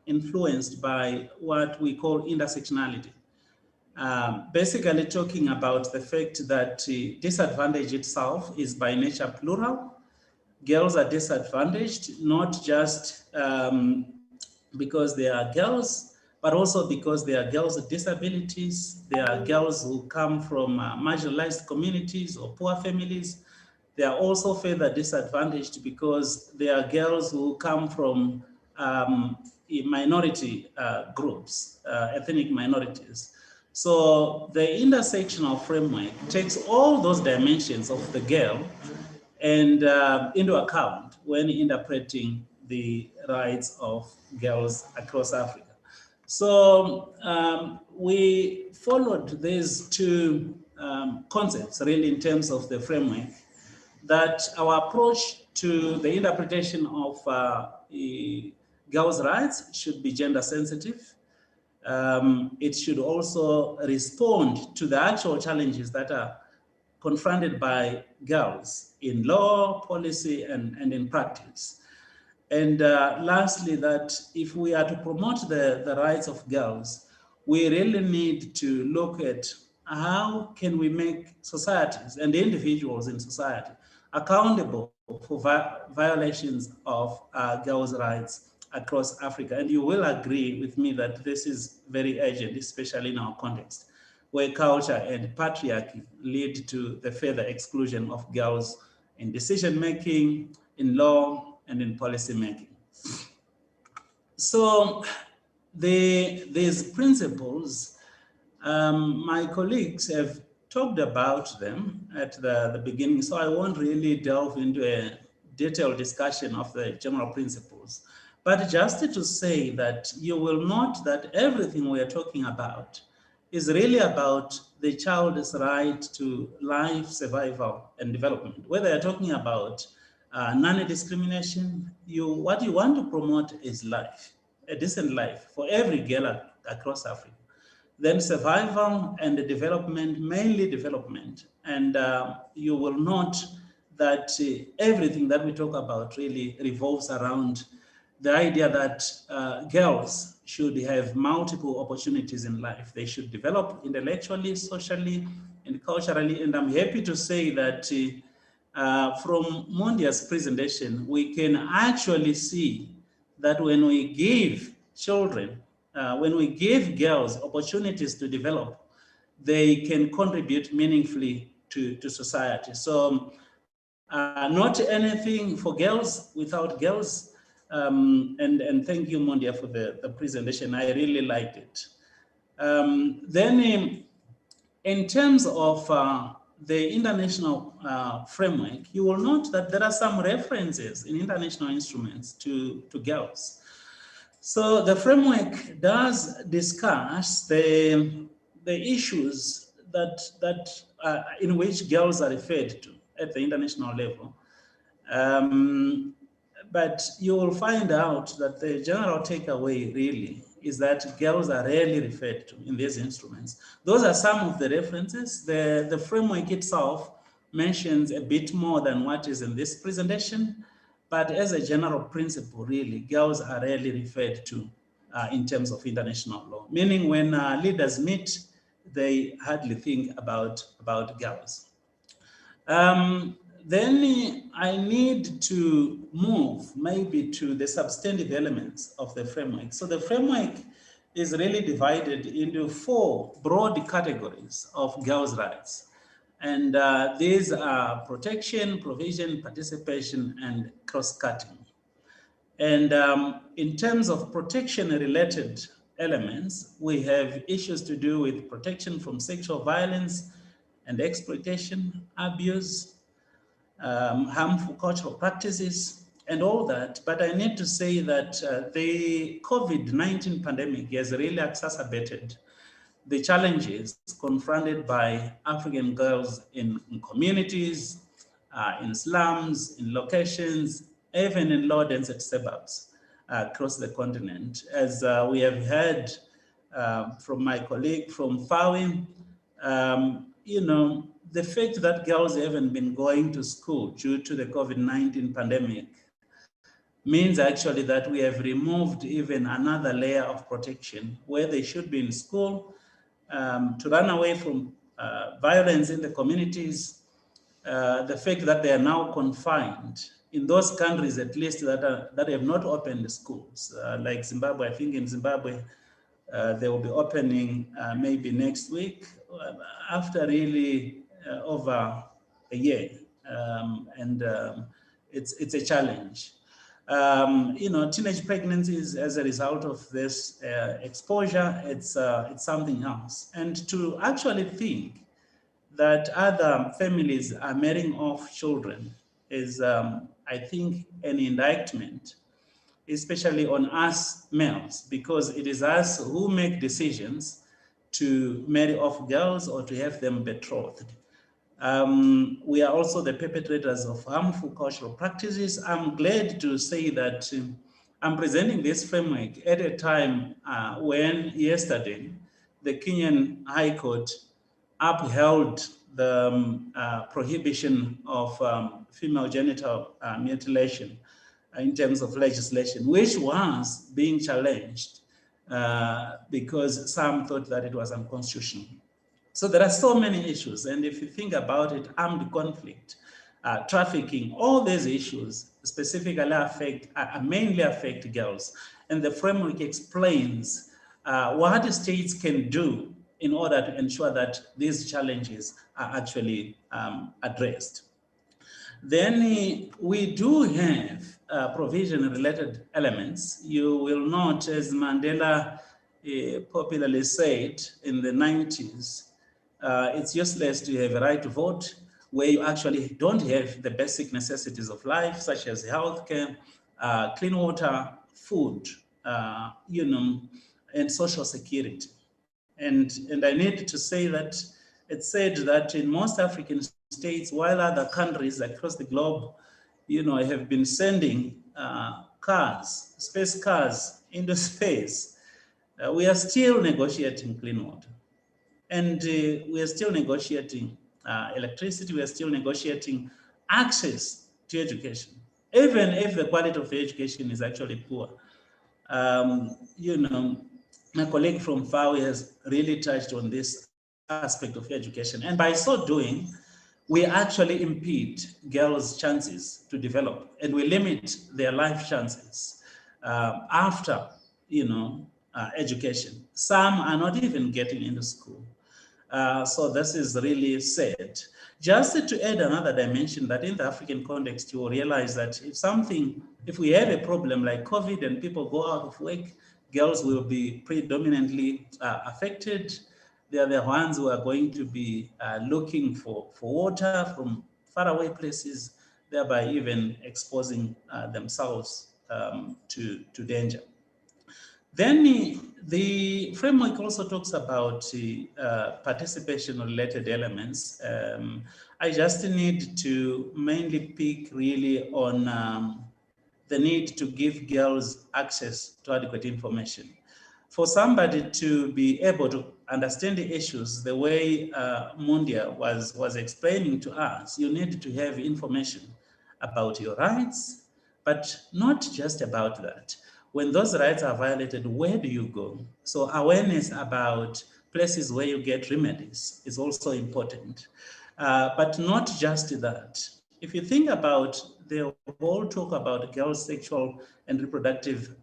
influenced by what we call intersectionality. Basically talking about the fact that disadvantage itself is by nature plural. Girls are disadvantaged, not just because they are girls, but also because they are girls with disabilities. They are girls who come from marginalized communities or poor families. They are also further disadvantaged because they are girls who come from minority groups, ethnic minorities. So the intersectional framework takes all those dimensions of the girl and into account when interpreting the rights of girls across Africa. So we followed these two concepts really in terms of the framework, that our approach to the interpretation of girls' rights should be gender sensitive. It should also respond to the actual challenges that are confronted by girls in law, policy, and in practice. And lastly, that if we are to promote the rights of girls, we really need to look at how can we make societies and individuals in society accountable for violations of girls' rights across Africa. And you will agree with me that this is very urgent, especially in our context, where culture and patriarchy lead to the further exclusion of girls in decision-making, in law, and in policy-making. So these principles, my colleagues have talked about them at the beginning, so I won't really delve into a detailed discussion of the general principles. But just to say that you will note that everything we are talking about is really about the child's right to life, survival, and development. Whether you're talking about non-discrimination, what you want to promote is life, a decent life for every girl across Africa. Then survival and the development, mainly development. And you will note that everything that we talk about really revolves around the idea that girls should have multiple opportunities in life. They should develop intellectually, socially, and culturally. And I'm happy to say that from Mundia's presentation, we can actually see that when we give children, when we give girls opportunities to develop, they can contribute meaningfully to society. So not anything for girls without girls. And thank you, Mundia, for the presentation. I really liked it. Then in terms of the international framework, you will note that there are some references in international instruments to girls. So the framework does discuss the issues that in which girls are referred to at the international level. But you will find out that the general takeaway really is that girls are rarely referred to in these instruments. Those are some of the references. The framework itself mentions a bit more than what is in this presentation, but as a general principle, really, girls are rarely referred to in terms of international law, meaning when leaders meet, they hardly think about girls. Then I need to move maybe to the substantive elements of the framework. So the framework is really divided into 4 broad categories of girls' rights. And these are protection, provision, participation, and cross-cutting. And in terms of protection-related elements, we have issues to do with protection from sexual violence and exploitation, abuse, harmful cultural practices, and all that. But I need to say that the COVID-19 pandemic has really exacerbated the challenges confronted by African girls in communities, in slums, in locations, even in low-density suburbs across the continent. As we have heard from my colleague from FAWI, you know, the fact that girls haven't been going to school due to the COVID-19 pandemic means actually that we have removed even another layer of protection where they should be in school to run away from violence in the communities. The fact that they are now confined in those countries, at least that have not opened the schools, like Zimbabwe. I think in Zimbabwe, they will be opening maybe next week after really over a year. It's a challenge. You know, teenage pregnancies as a result of this exposure, it's something else. And to actually think that other families are marrying off children is, I think, an indictment, especially on us males, because it is us who make decisions to marry off girls or to have them betrothed. We are also the perpetrators of harmful cultural practices. I'm glad to say that I'm presenting this framework at a time when yesterday the Kenyan High Court upheld the prohibition of female genital mutilation in terms of legislation, which was being challenged because some thought that it was unconstitutional. So there are so many issues. And if you think about it, armed conflict, trafficking, all these issues specifically mainly affect girls. And the framework explains what states can do in order to ensure that these challenges are actually addressed. Then we do have provision-related elements. You will note, as Mandela popularly said in the 90s, it's useless to have a right to vote where you actually don't have the basic necessities of life, such as healthcare, clean water, food, you know, and social security. And I need to say that it's said that in most African states, while other countries across the globe, you know, have been sending cars, space cars into space, we are still negotiating clean water. And we are still negotiating electricity, we are still negotiating access to education, even if the quality of education is actually poor. You know, my colleague from FAWI has really touched on this aspect of education. And by so doing, we actually impede girls' chances to develop, and we limit their life chances after, you know, education. Some are not even getting into school. So this is really sad. Just to add another dimension, that in the African context, you will realize that if we have a problem like COVID and people go out of work, girls will be predominantly affected. They are the ones who are going to be looking for water from faraway places, thereby even exposing themselves to danger. Then the framework also talks about participation-related elements. I just need to mainly pick really on the need to give girls access to adequate information. For somebody to be able to understand the issues the way Mundia was explaining to us, you need to have information about your rights, but not just about that. When those rights are violated, where do you go? So awareness about places where you get remedies is also important. But not just that. if you think about the whole talk about girls' sexual and reproductive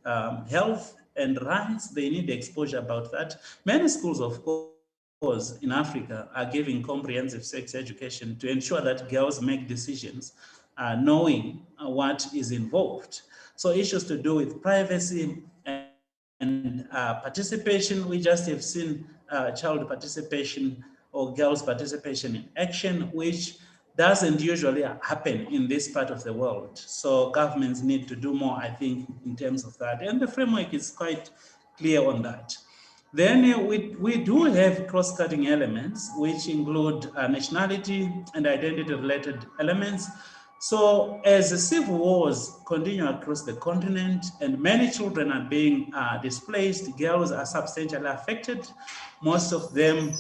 health and rights, they need exposure about that. Many schools, of course, in Africa are giving comprehensive sex education to ensure that girls make decisions knowing what is involved. So issues to do with privacy and participation, we just have seen child participation or girls' participation in action, which doesn't usually happen in this part of the world. So governments need to do more, I think, in terms of that. And the framework is quite clear on that. Then we do have cross-cutting elements, which include nationality and identity-related elements. So as the civil wars continue across the continent and many children are being displaced, girls are substantially affected. Most of them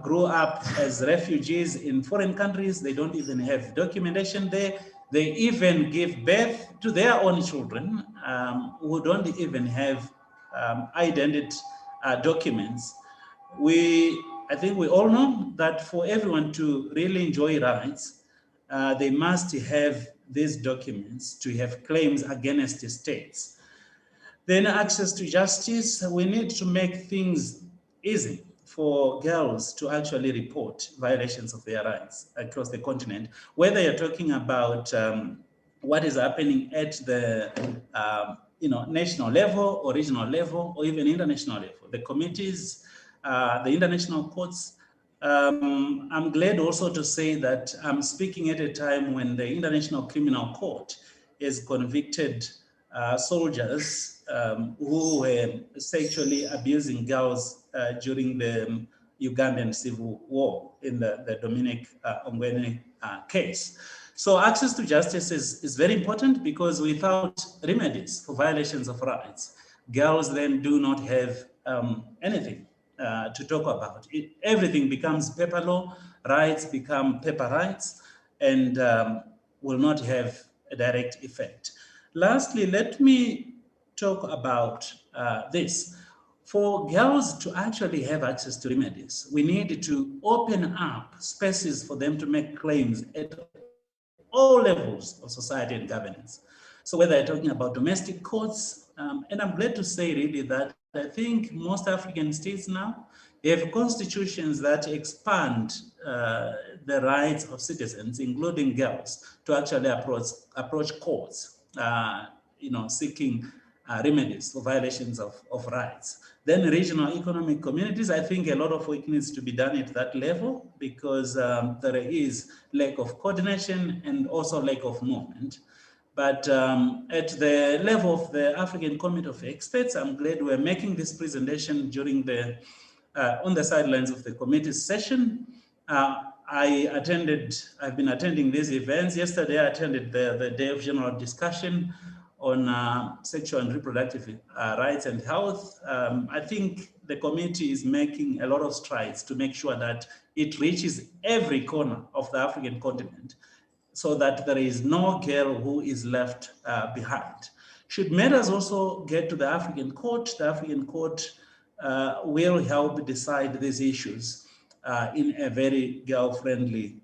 grew up as refugees in foreign countries. They don't even have documentation there. They even give birth to their own children who don't even have identity documents. I think we all know that for everyone to really enjoy rights, they must have these documents to have claims against the states. Then access to justice, we need to make things easy for girls to actually report violations of their rights across the continent, whether you're talking about what is happening at the national level or regional level or even international level, the committees, the international courts. I'm glad also to say that I'm speaking at a time when the International Criminal Court has convicted soldiers who were sexually abusing girls during the Ugandan civil war in the Dominic Ongwen case. So access to justice is very important because without remedies for violations of rights, girls then do not have anything to talk about. Everything becomes paper law, rights become paper rights, and will not have a direct effect. Lastly, let me talk about this. For girls to actually have access to remedies, we need to open up spaces for them to make claims at all levels of society and governance. So whether you're talking about domestic courts, and I'm glad to say really that I think most African states now, they have constitutions that expand the rights of citizens, including girls, to actually approach courts, seeking remedies for violations of rights. Then regional economic communities, I think a lot of work needs to be done at that level because there is lack of coordination and also lack of movement. But at the level of the African Committee of Experts, I'm glad we're making this presentation during the on the sidelines of the committee session. I've been attending these events. Yesterday, I attended the day of general discussion on sexual and reproductive rights and health. I think the committee is making a lot of strides to make sure that it reaches every corner of the African continent so that there is no girl who is left behind. Should matters also get to the African court will help decide these issues in a very girl-friendly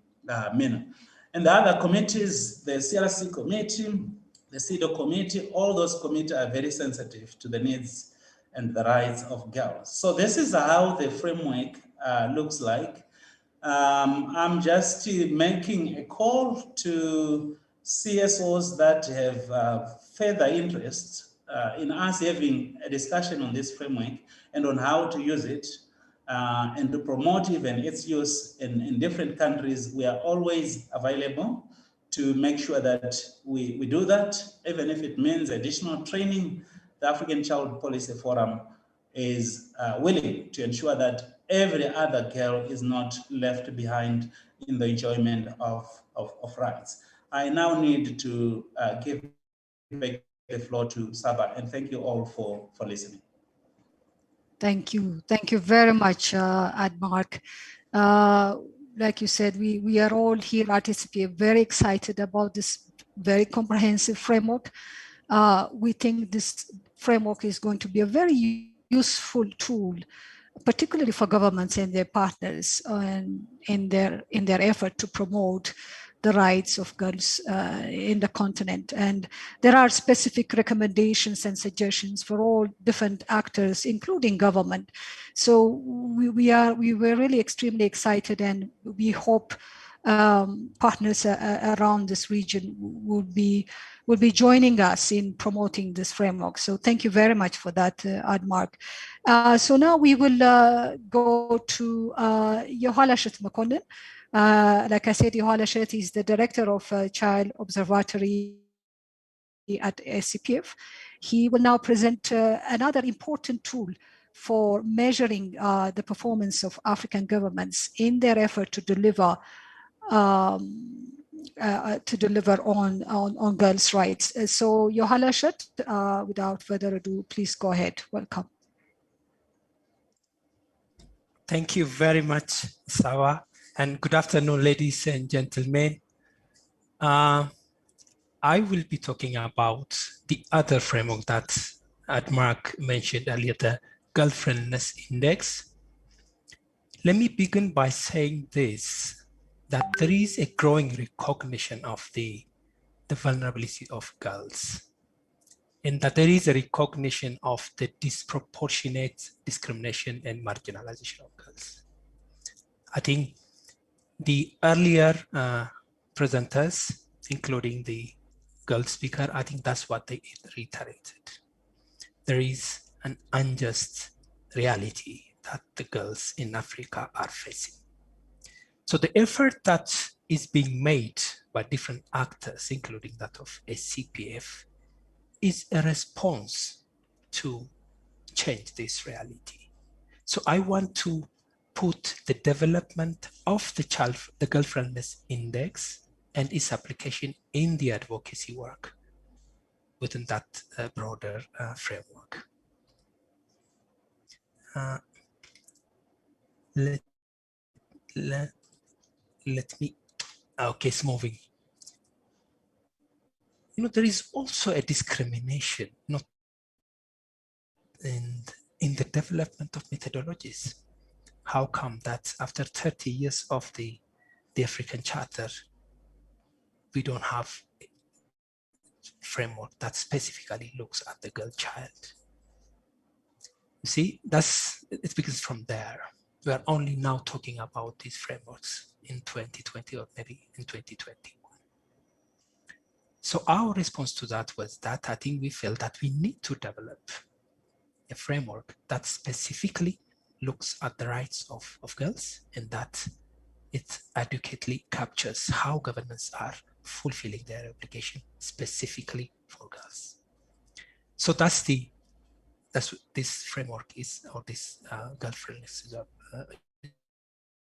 manner. And the other committees, the CRC committee, the CEDAW committee, all those committees are very sensitive to the needs and the rights of girls. So this is how the framework looks like. I'm just making a call to CSOs that have further interest in us having a discussion on this framework and on how to use it and to promote even its use in different countries. We are always available to make sure that we do that, even if it means additional training. The African Child Policy Forum is willing to ensure that every other girl is not left behind in the enjoyment of rights. I now need to give back the floor to Saba, and thank you all for listening. Thank you. Thank you very much, Admark. Like you said, we are all here at TCP very excited about this very comprehensive framework. We think this framework is going to be a very useful tool, particularly for governments and their partners in their effort to promote the rights of girls in the continent. And there are specific recommendations and suggestions for all different actors, including government. So we were really extremely excited, and we hope partners around this region will be joining us in promoting this framework. So thank you very much for that, Admark. So now we will go to Yohala Shetmakonnen. Like I said, Yohala Shet is the director of Child Observatory at SCPF. He will now present another important tool for measuring the performance of African governments in their effort to deliver on girls' rights. So Yohala Shet, without further ado, please go ahead. Welcome. Thank you very much, Sawa, and good afternoon, ladies and gentlemen. I will be talking about the other framework that Admark mentioned earlier, the Girlfriendness Index. Let me begin by saying this, that there is a growing recognition of the vulnerability of girls, and that there is a recognition of the disproportionate discrimination and marginalization of girls. I think the earlier presenters, including the girl speaker, I think that's what they reiterated. There is an unjust reality that the girls in Africa are facing. So the effort that is being made by different actors, including that of SCPF, is a response to change this reality. So I want to put the development of the Girlfriendness Index and its application in the advocacy work within that broader framework. Let me, okay, it's moving. You know, there is also a discrimination not in the development of methodologies. How come that after 30 years of the African Charter, we don't have a framework that specifically looks at the girl child? You see, it begins from there. We are only now talking about these frameworks in 2020 or maybe in 2021. So our response to that was that I think we felt that we need to develop a framework that specifically looks at the rights of girls, and that it adequately captures how governments are fulfilling their obligation specifically for girls. So that's this framework is, or this Girlfriendness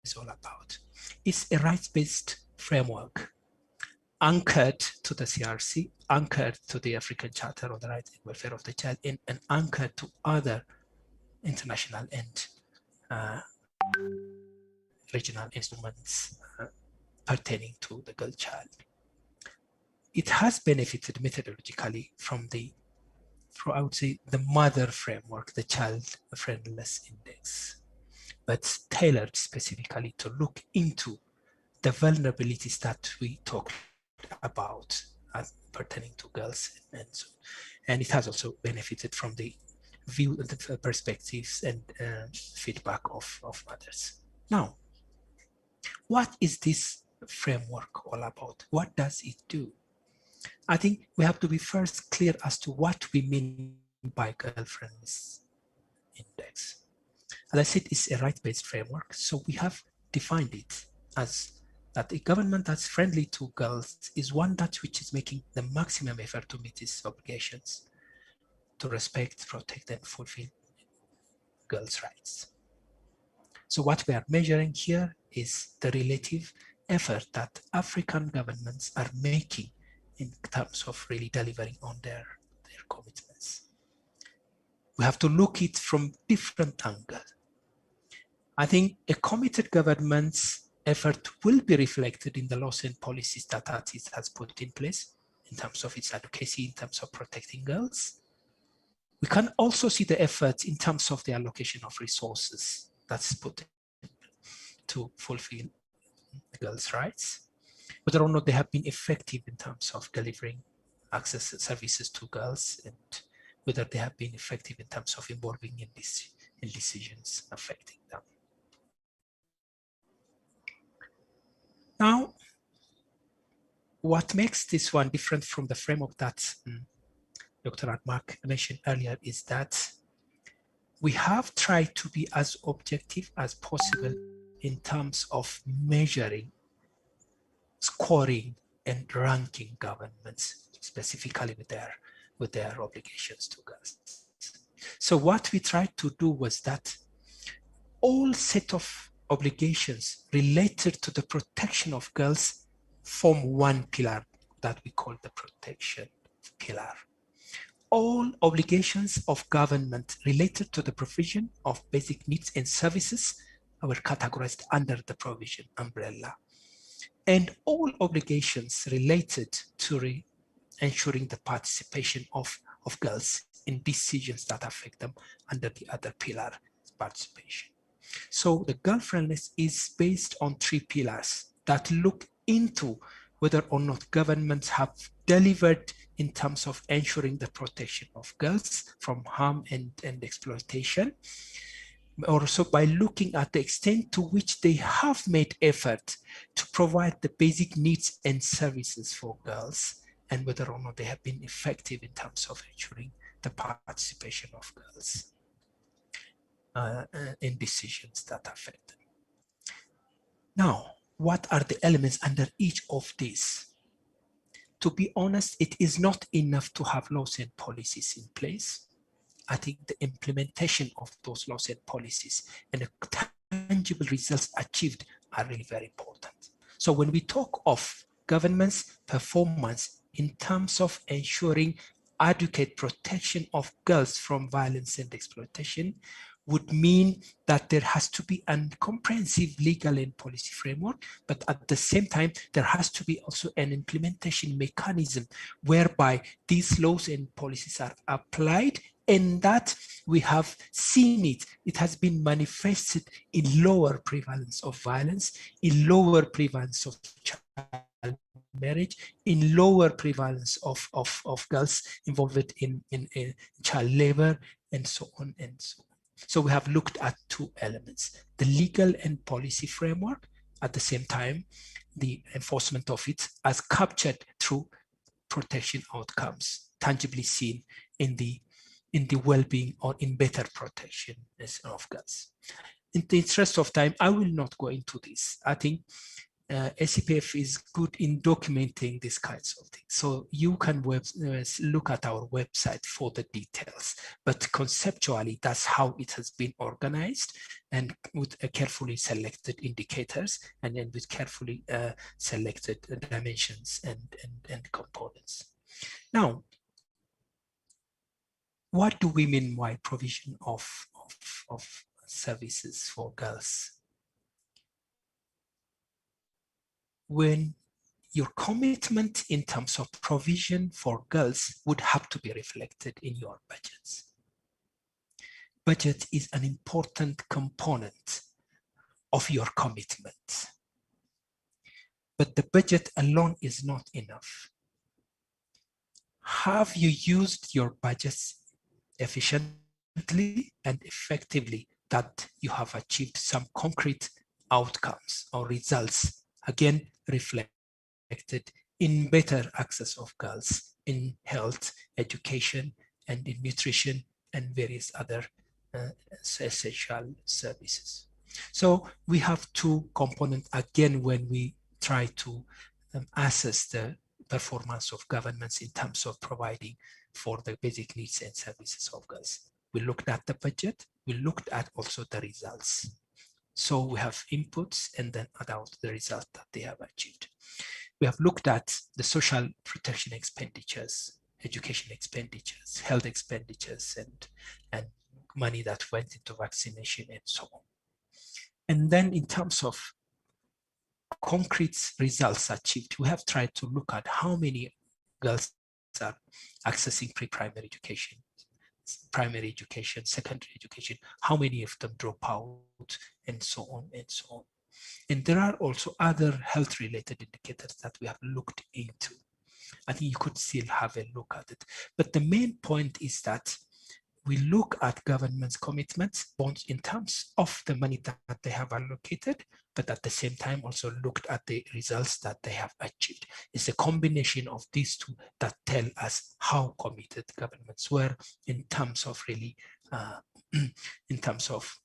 is all about. It's a rights-based framework anchored to the CRC, anchored to the African Charter on the Rights and Welfare of the Child, and anchored to other international and regional instruments pertaining to the girl child. It has benefited methodologically from I would say, the mother framework, the Child-Friendliness Index, but tailored specifically to look into the vulnerabilities that we talked about as pertaining to girls and so. And it has also benefited from the view, the perspectives and feedback of others. Now, what is this framework all about? What does it do? I think we have to be first clear as to what we mean by Girlfriendness Index. As I said, it's a right-based framework, so we have defined it as that a government that's friendly to girls is one which is making the maximum effort to meet its obligations to respect, protect, and fulfill girls' rights. So what we are measuring here is the relative effort that African governments are making in terms of really delivering on their commitments. We have to look at it from different angles. I think a committed government's effort will be reflected in the laws and policies that it has put in place in terms of its advocacy, in terms of protecting girls. We can also see the efforts in terms of the allocation of resources that's put to fulfill girls' rights. whether or not they have been effective in terms of delivering access services to girls, and whether they have been effective in terms of involving in decisions affecting them. Now, what makes this one different from the framework that Dr. Admark mentioned earlier is that we have tried to be as objective as possible in terms of measuring, scoring, and ranking governments, specifically with their obligations to girls. So what we tried to do was that all set of obligations related to the protection of girls form one pillar that we call the protection pillar. All obligations of government related to the provision of basic needs and services were categorized under the provision umbrella. And all obligations related to ensuring the participation of girls in decisions that affect them under the other pillar, participation. So the girlfriendness is based on three pillars that look into whether or not governments have delivered in terms of ensuring the protection of girls from harm and exploitation. Also by looking at the extent to which they have made effort to provide the basic needs and services for girls, and whether or not they have been effective in terms of ensuring the participation of girls in decisions that affect them. Now, what are the elements under each of these? To be honest, it is not enough to have laws and policies in place. I think the implementation of those laws and policies and the tangible results achieved are really very important. So when we talk of government's performance in terms of ensuring adequate protection of girls from violence and exploitation, would mean that there has to be a comprehensive legal and policy framework, but at the same time, there has to be also an implementation mechanism whereby these laws and policies are applied, and that we have seen it. It has been manifested in lower prevalence of violence, in lower prevalence of child marriage, in lower prevalence of girls involved in child labor, and so on and so on. So we have looked at two elements, the legal and policy framework, at the same time, the enforcement of it as captured through protection outcomes, tangibly seen in the well-being or in better protection of girls. In the interest of time, I will not go into this. I think SCPF is good in documenting these kinds of things. So you can look at our website for the details, but conceptually, that's how it has been organized, and with carefully selected indicators, and then with carefully selected dimensions and components. Now, what do we mean by provision of services for girls? When your commitment in terms of provision for girls would have to be reflected in your budgets. Budget is an important component of your commitment. But the budget alone is not enough. Have you used your budgets efficiently and effectively that you have achieved some concrete outcomes or results, again, reflected in better access of girls in health, education, and in nutrition and various other essential services. So we have two components again when we try to assess the performance of governments in terms of providing for the basic needs and services of girls. We looked at the budget, we looked at also the results. So we have inputs and then about the result that they have achieved. We have looked at the social protection expenditures, education expenditures, health expenditures, and money that went into vaccination and so on. And then in terms of concrete results achieved, we have tried to look at how many girls are accessing pre-primary education, primary education, secondary education, how many of them drop out, and so on and so on. And there are also other health-related indicators that we have looked into. I think you could still have a look at it. But the main point is that we look at government's commitments, both in terms of the money that they have allocated, but at the same time also looked at the results that they have achieved. It's a combination of these two that tell us how committed governments were in terms of really, in terms of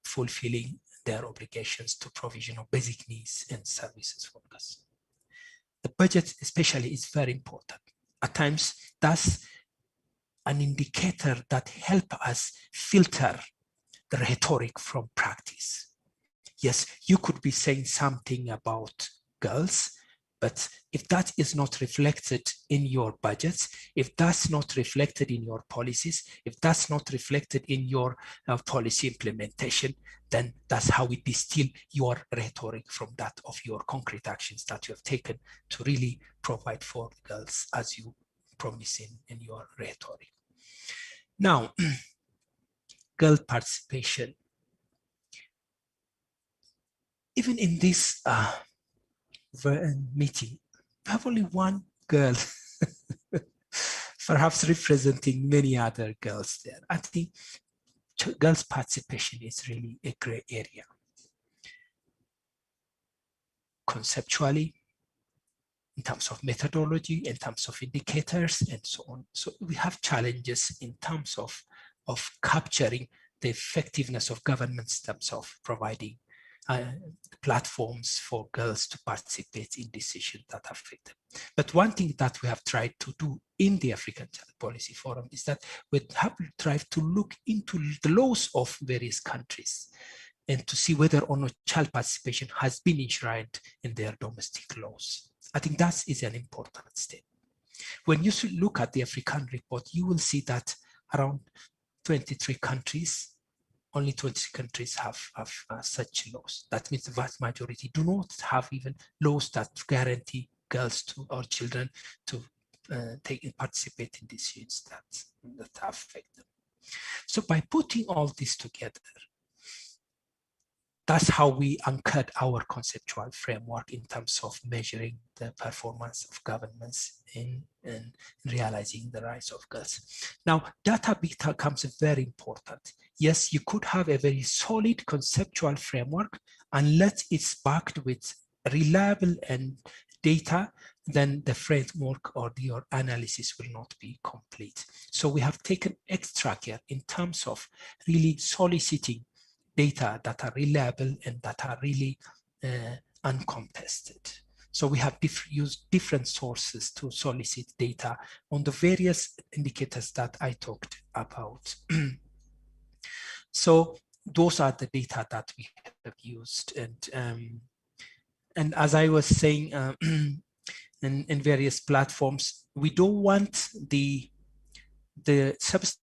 fulfilling their obligations to provision of basic needs and services for us. The budget especially is very important. At times, that's an indicator that help us filter the rhetoric from practice. Yes, you could be saying something about girls, but if that is not reflected in your budgets, if that's not reflected in your policies, if that's not reflected in your policy implementation, then that's how we distill your rhetoric from that of your concrete actions that you have taken to really provide for girls as you promise in your rhetoric. Now, girl participation. Even in this meeting, we have only one girl, perhaps representing many other girls there. I think girls' participation is really a gray area. Conceptually, in terms of methodology, in terms of indicators, and so on. So we have challenges in terms of capturing the effectiveness of governments in terms of providing platforms for girls to participate in decisions that affect them. But one thing that we have tried to do in the African Child Policy Forum is that we have tried to look into the laws of various countries and to see whether or not child participation has been enshrined in their domestic laws. I think that is an important step. When you look at the African report, you will see that around 23 countries, only 20 countries have such laws. That means the vast majority do not have even laws that guarantee girls or children to participate in decisions that affect them. So by putting all this together, that's how we anchored our conceptual framework in terms of measuring the performance of governments in realizing the rights of girls. Now, data becomes very important. Yes, you could have a very solid conceptual framework, unless it's backed with reliable and data, then the framework or your analysis will not be complete. So we have taken extra care in terms of really soliciting data that are reliable and that are really uncontested. So we have used different sources to solicit data on the various indicators that I talked about. So those are the data that we have used. And as I was saying, in various platforms, we don't want the substance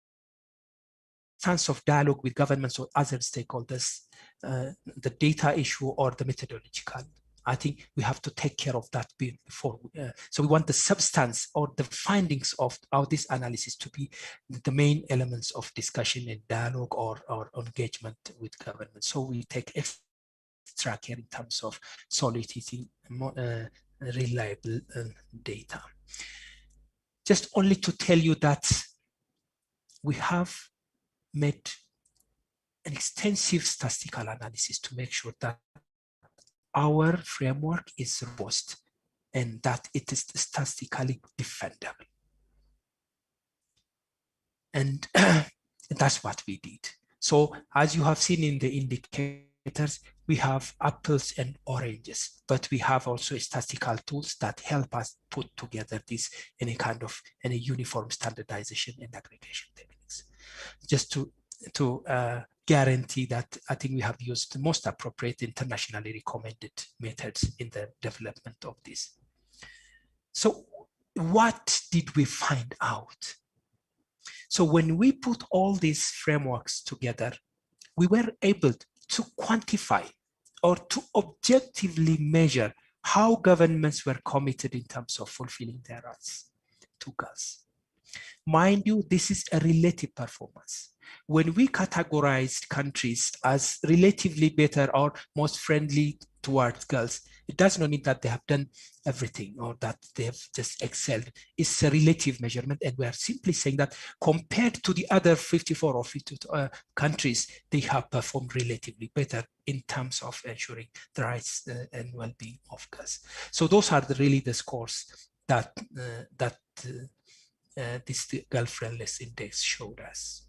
of dialogue with governments or other stakeholders, the data issue or the methodological. I think we have to take care of that before. So we want the substance or the findings of this analysis to be the main elements of discussion and dialogue or engagement with government. So we take extra care in terms of soliciting reliable data. Just only to tell you that we have made an extensive statistical analysis to make sure that our framework is robust and that it is statistically defendable. And that's what we did. So as you have seen in the indicators, we have apples and oranges, but we have also statistical tools that help us put together this in a kind of uniform standardization and aggregation techniques. Just to guarantee that I think we have used the most appropriate internationally recommended methods in the development of this. So what did we find out? So when we put all these frameworks together, we were able to quantify or to objectively measure how governments were committed in terms of fulfilling their rights to girls. Mind you, this is a relative performance. When we categorize countries as relatively better or most friendly towards girls, it does not mean that they have done everything or that they have just excelled. It's a relative measurement, and we are simply saying that compared to the other 54 or 52 countries, they have performed relatively better in terms of ensuring the rights and well-being of girls. So those are really the scores that this Girlfriendness Index showed us.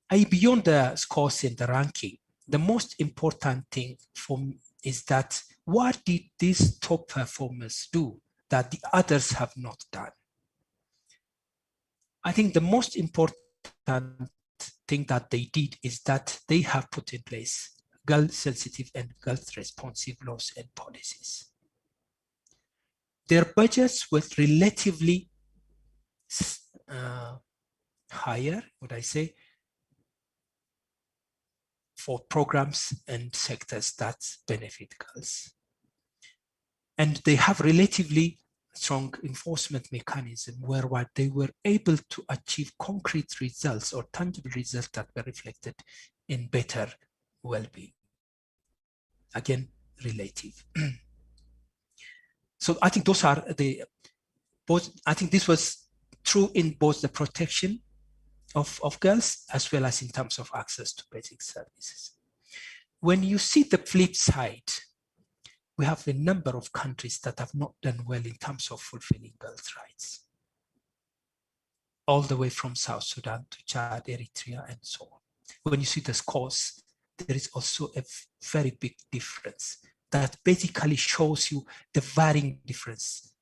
Beyond the scores in the ranking, the most important thing for me is that what did these top performers do that the others have not done? I think the most important thing that they did is that they have put in place girl-sensitive and girl-responsive laws and policies. Their budgets were relatively higher, would I say, for programs and sectors that benefit girls. And they have relatively strong enforcement mechanism whereby they were able to achieve concrete results or tangible results that were reflected in better well-being. Again, relative. So I think those are I think this was true in both the protection of girls as well as in terms of access to basic services. When you see the flip side, we have a number of countries that have not done well in terms of fulfilling girls' rights, all the way from South Sudan to Chad, Eritrea, and so on. When you see the scores, there is also a very big difference that basically shows you the varying difference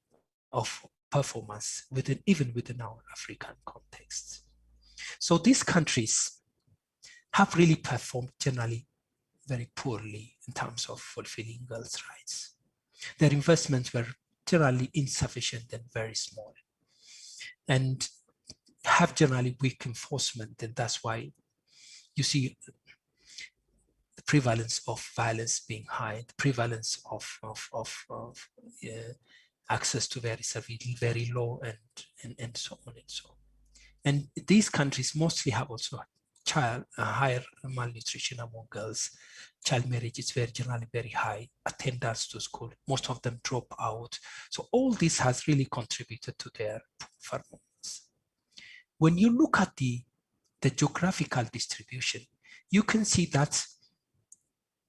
of performance even within our African context. So these countries have really performed generally very poorly in terms of fulfilling girls' rights. Their investments were generally insufficient and very small, and have generally weak enforcement, and that's why you see the prevalence of violence being high, the prevalence of access to very severe, very low, and so on and so on. And these countries mostly have also higher malnutrition among girls. Child marriage is generally very high. Attendance to school, most of them drop out. So all this has really contributed to their performance. When you look at the geographical distribution, you can see that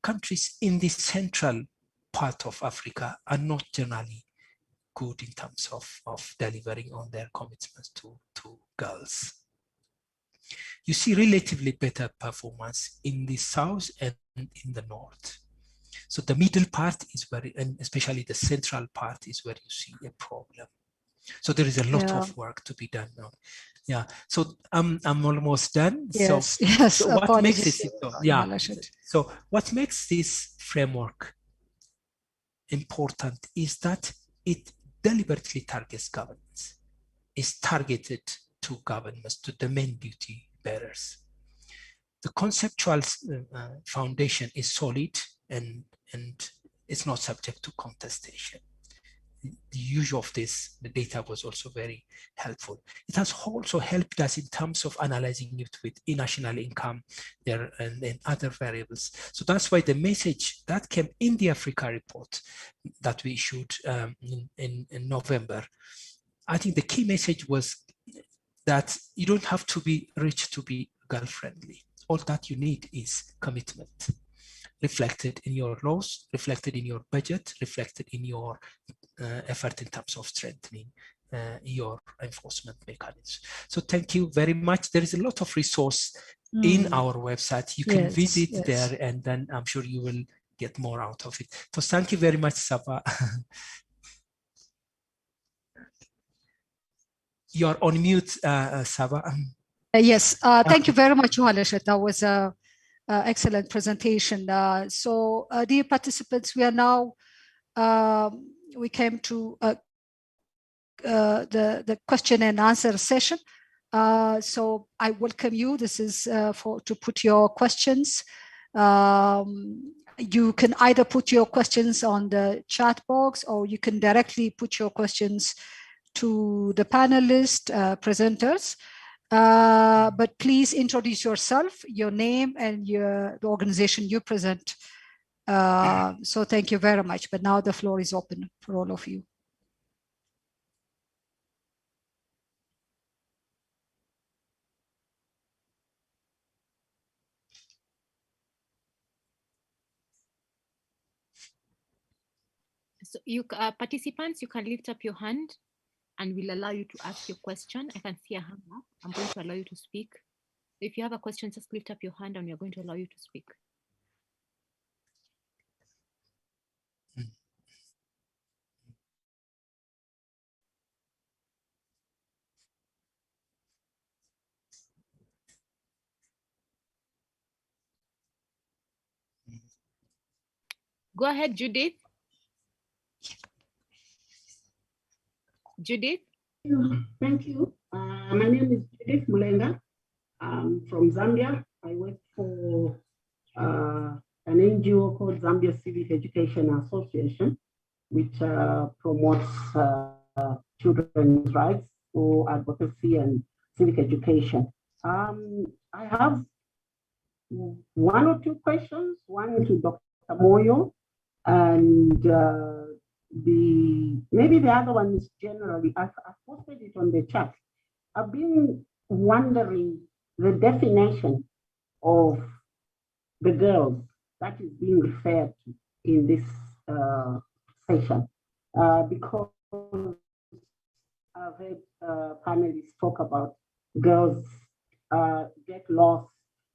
countries in the central part of Africa are not generally good in terms of delivering on their commitments to girls. You see relatively better performance in the south and in the north. So the middle part is and especially the central part is where you see a problem. So there is a lot of work to be done now. Yeah. So I'm almost done. Yes. So, yes. So what makes it? So what makes this framework important is that it deliberately targets governments. It's targeted to governments, to the main duty bearers. The conceptual foundation is solid and it's not subject to contestation. The use of the data was also very helpful. It has also helped us in terms of analyzing it with national income there and other variables. So that's why the message that came in the Africa report that we issued in November, I think the key message was that you don't have to be rich to be girl-friendly. All that you need is commitment, reflected in your laws, reflected in your budget, reflected in your effort in terms of strengthening your enforcement mechanisms. So thank you very much. There is a lot of resource in our website. You can visit there, and then I'm sure you will get more out of it. So thank you very much, Saba. You're on mute, Saba. Yes, thank you very much, Johannes. That was an excellent presentation. So dear participants, we are now, we came to the question and answer session. So I welcome you. This is to put your questions. You can either put your questions on the chat box, or you can directly put your questions to the panelist presenters. But please introduce yourself, your name, and the organization you present. So thank you very much. But now the floor is open for all of you. So you participants, you can lift up your hand and we'll allow you to ask your question. I can see a hand up. I'm going to allow you to speak. If you have a question, just lift up your hand and we're going to allow you to speak. Go ahead, Judith. Judith? Thank you. My name is Judith Mulenga. I'm from Zambia. I work for an NGO called Zambia Civic Education Association, which promotes children's rights for advocacy and civic education. I have one or two questions, one to Dr. Moyo, and maybe the other one is generally, I've posted it on the chat. I've been wondering the definition of the girls that is being referred to in this session, because I've heard panelists talk about girls get lost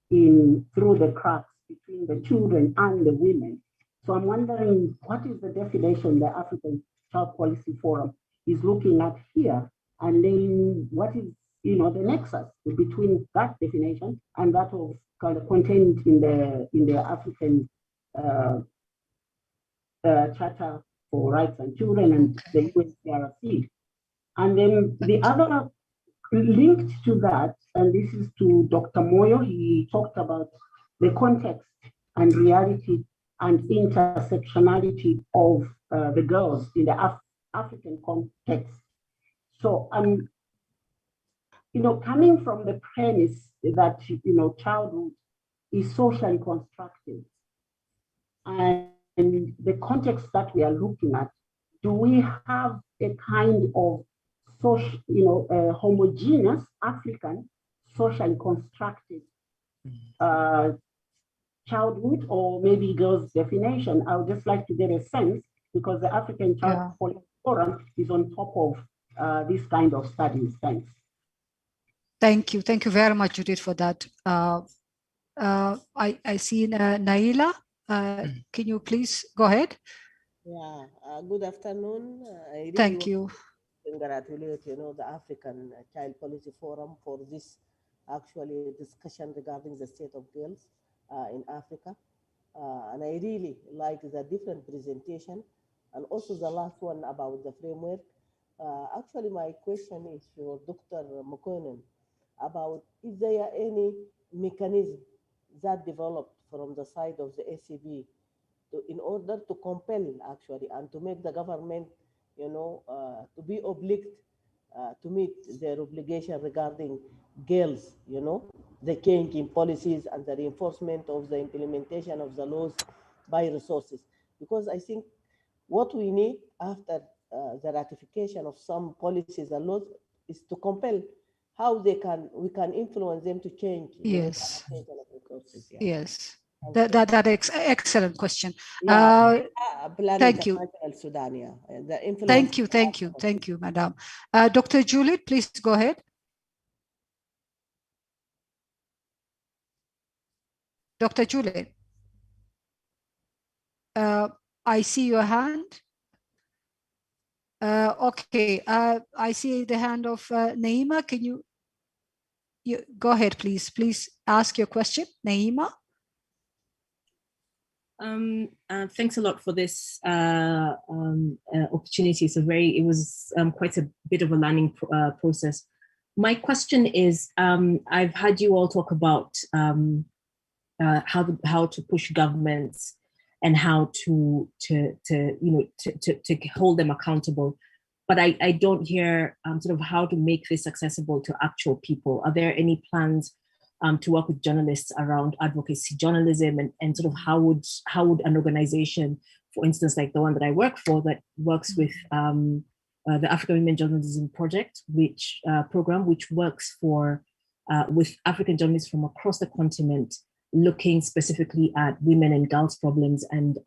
through the cracks between the children and the women. So I'm wondering, what is the definition the African Child Policy Forum is looking at here? And then what is, the nexus between that definition and that of kind of contained in the African Charter for Rights and Children and the UNCRC. And then the other linked to that, and this is to Dr. Moyo, he talked about the context and reality and intersectionality of the girls in the African context. So, coming from the premise that, childhood is socially constructed, and the context that we are looking at, do we have a kind of social, homogeneous African socially constructed childhood, or maybe girls' definition? I would just like to get a sense, because the African Child Policy Forum is on top of this kind of studies. Thanks. Thank you. Thank you very much, Judith, for that. I see Naila. Can you please go ahead? Yeah, good afternoon. I really Thank you. Congratulate, the African Child Policy Forum for this actually discussion regarding the state of girls in Africa. And I really like the different presentation, and also the last one about the framework. Actually, my question is for Dr. Mukonen about if there are any mechanism that developed from the side of the ACB in order to compel actually and to make the government, to be obliged to meet their obligation regarding girls, the change in policies and the reinforcement of the implementation of the laws by resources. Because I think what we need after the ratification of some policies and laws is to compel how we can influence them to change. Yes. Yeah. Yes. That excellent question. Yeah, thank you. Thank you, Madam. Dr. Juliet, please go ahead. Dr. Juliet, I see your hand. Okay, I see the hand of Naima. Can you go ahead, please? Please ask your question, Naima. Thanks a lot for this opportunity. It was quite a bit of a learning process. My question is, I've heard you all talk about how to push governments and how to hold them accountable. but I don't hear sort of how to make this accessible to actual people. Are there any plans to work with journalists around advocacy journalism, and sort of how would an organization, for instance, like the one that I work for, that works with the African Women Journalism Project, which program, which works for with African journalists from across the continent, looking specifically at women and girls problems and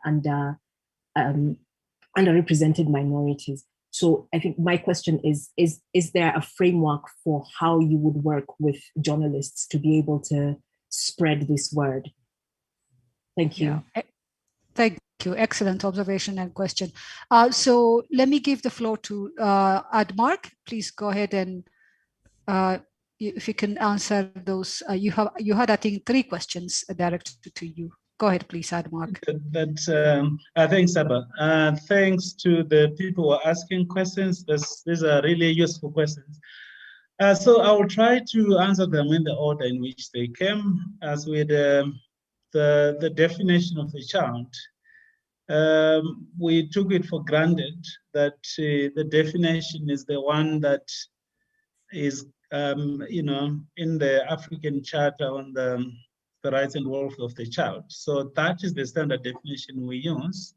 underrepresented minorities. So I think my question is there a framework for how you would work with journalists to be able to spread this word? Thank you. Yeah. Thank you. Excellent observation and question. So let me give the floor to Admark. Please go ahead and if you can answer those. You had, I think, 3 questions directed to you. Go ahead, please, Admark. Thanks, Saba. Thanks to the people who are asking questions. These are really useful questions. So I will try to answer them in the order in which they came, as with the definition of the child. We took it for granted that the definition is the one that is, in the African Charter on the rights and welfare of the child. So that is the standard definition we use.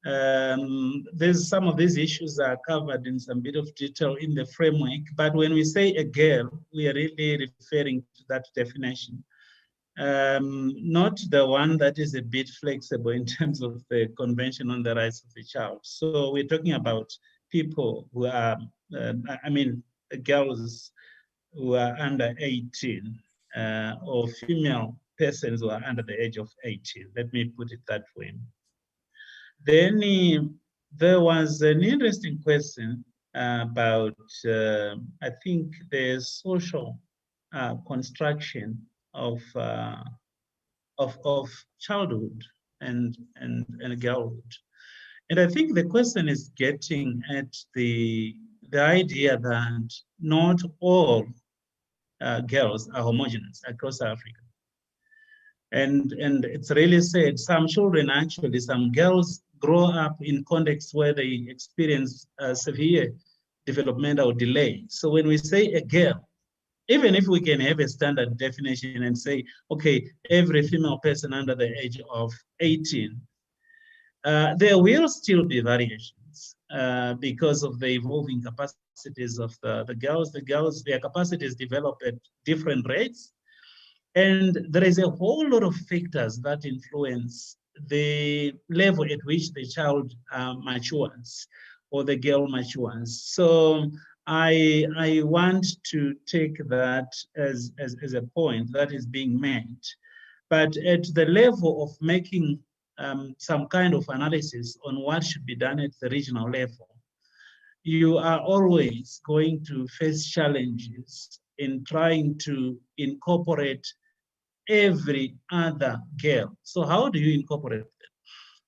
There's some of these issues are covered in some bit of detail in the framework, but when we say a girl, we are really referring to that definition. Not the one that is a bit flexible in terms of the Convention on the Rights of the Child. So we're talking about people who are, girls who are under 18 or female persons who are under the age of 18. Let me put it that way. Then there was an interesting question about, I think, the social construction of childhood and girlhood. And I think the question is getting at the idea that not all girls are homogeneous across Africa. And it's really said some children, actually, some girls grow up in contexts where they experience severe developmental delay. So when we say a girl, even if we can have a standard definition and say, okay, every female person under the age of 18, there will still be variations because of the evolving capacities of the girls. The girls, their capacities develop at different rates. And there is a whole lot of factors that influence the level at which the child matures or the girl matures. So I want to take that as a point that is being made. But at the level of making some kind of analysis on what should be done at the regional level, you are always going to face challenges in trying to incorporate every other girl. So how do you incorporate them?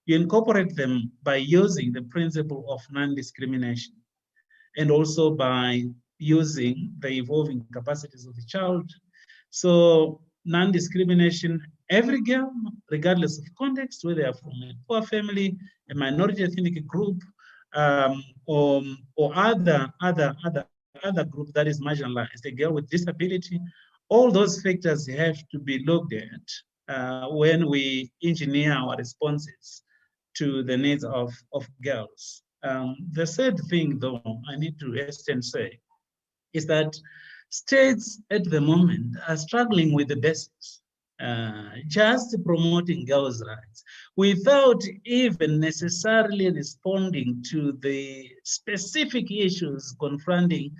You incorporate them by using the principle of non-discrimination and also by using the evolving capacities of the child. So non-discrimination, every girl, regardless of context, whether they are from a poor family, a minority ethnic group, or other group that is marginalized, a girl with disability, all those factors have to be looked at when we engineer our responses to the needs of girls. The third thing, though, I need to hasten and say, is that states at the moment are struggling with the basics, just promoting girls' rights without even necessarily responding to the specific issues confronting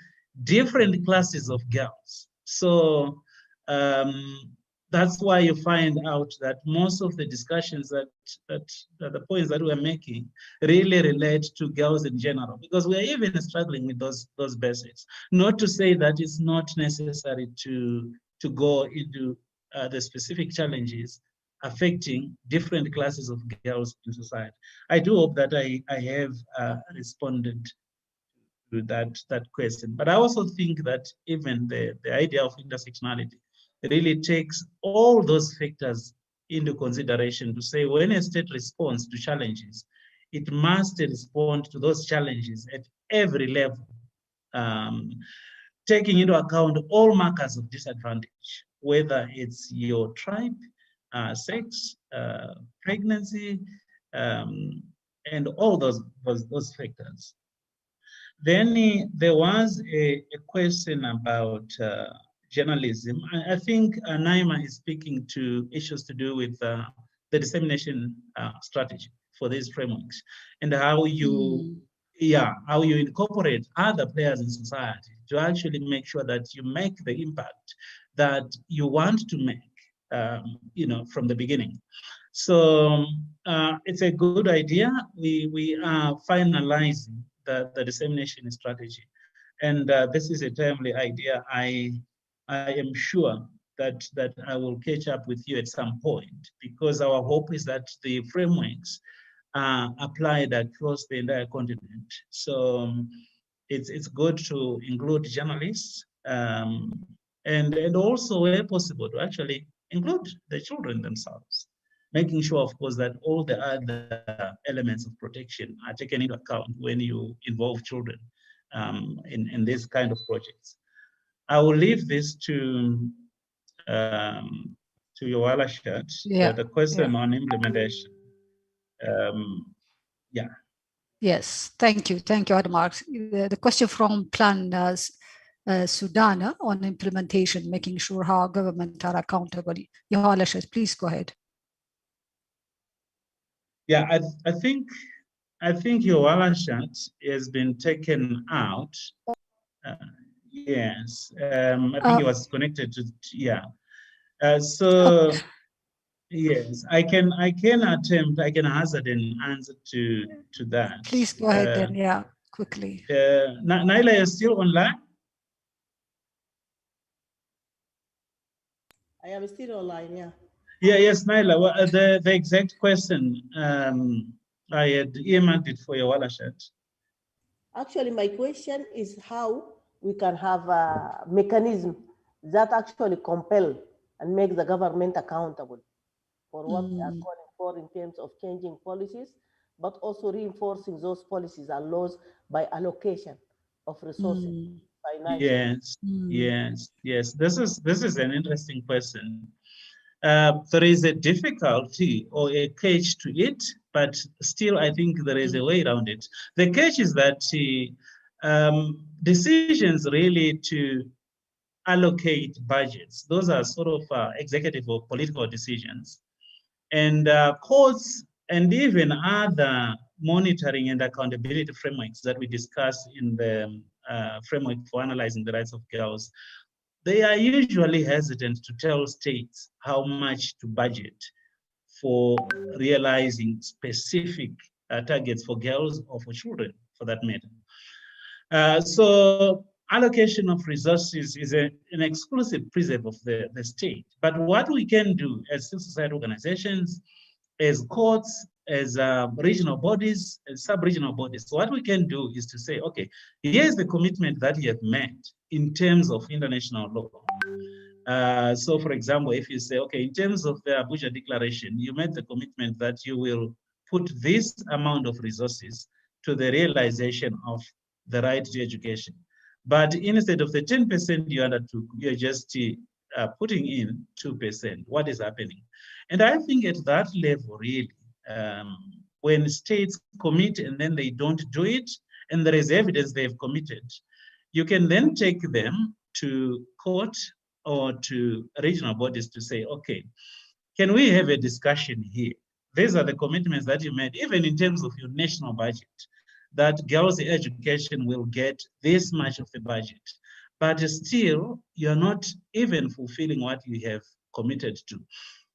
different classes of girls. So that's why you find out that most of the discussions that the points that we're making really relate to girls in general, because we're even struggling with those basics. Not to say that it's not necessary to go into the specific challenges affecting different classes of girls in society. I do hope that I have responded to that question. But I also think that even the idea of intersectionality really takes all those factors into consideration to say when a state responds to challenges, it must respond to those challenges at every level, taking into account all markers of disadvantage, whether it's your tribe, sex, pregnancy, and all those factors. Then there was a question about journalism. I think Naima is speaking to issues to do with the dissemination strategy for these frameworks and how you, how you incorporate other players in society to actually make sure that you make the impact that you want to make, you know, from the beginning. So it's a good idea. We are finalizing the dissemination strategy. And this is a timely idea. I am sure that I will catch up with you at some point, because our hope is that the frameworks are applied across the entire continent. So it's good to include journalists and also, where possible, to actually include the children themselves, making sure, of course, that all the other elements of protection are taken into account when you involve children in this kind of projects. I will leave this to your Walashat, the question on implementation. Yes, thank you, Admark. The question from Plan Sudan on implementation, making sure how government are accountable. Your Walashat, please go ahead. Yeah, I think your Walashat has been taken out. Yes, I think it was connected to, so yes, I can hazard an answer to that. Please go ahead then, quickly. Naila, you're still online? I am still online, yeah. Yes, Naila, well, the exact question, I had earmarked it for your Walashat. Actually, my question is how we can have a mechanism that actually compel and make the government accountable for what they are calling for in terms of changing policies, but also reinforcing those policies and laws by allocation of resources. Yes. This is an interesting question. There is a difficulty or a catch to it, but still I think there is a way around it. The catch is that decisions really to allocate budgets, those are sort of executive or political decisions. And courts and even other monitoring and accountability frameworks that we discussed in the framework for analyzing the rights of girls, they are usually hesitant to tell states how much to budget for realizing specific targets for girls or for children, for that matter. So allocation of resources is an exclusive preserve of the state. But what we can do as civil society organizations, as courts, as regional bodies, as sub-regional bodies, what we can do is to say, okay, here's the commitment that you have made in terms of international law. So for example, if you say, okay, in terms of the Abuja Declaration, you made the commitment that you will put this amount of resources to the realization of the right to education. But instead of the 10% you undertook, you're just putting in 2%. What is happening? And I think at that level, really, when states commit and then they don't do it, and there is evidence they've committed, you can then take them to court or to regional bodies to say, okay, can we have a discussion here? These are the commitments that you made, even in terms of your national budget, that girls' education will get this much of the budget. But still, you're not even fulfilling what you have committed to.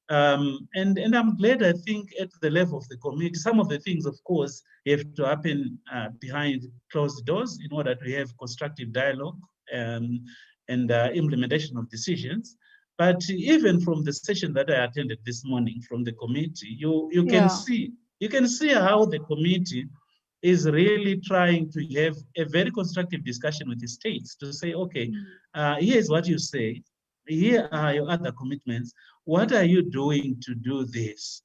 And I'm glad, I think, at the level of the community, some of the things, of course, have to happen behind closed doors in order to have constructive dialogue and implementation of decisions. But even from the session that I attended this morning from the committee, you can see how the committee is really trying to have a very constructive discussion with the states to say, okay, here's what you say, here are your other commitments. What are you doing to do this?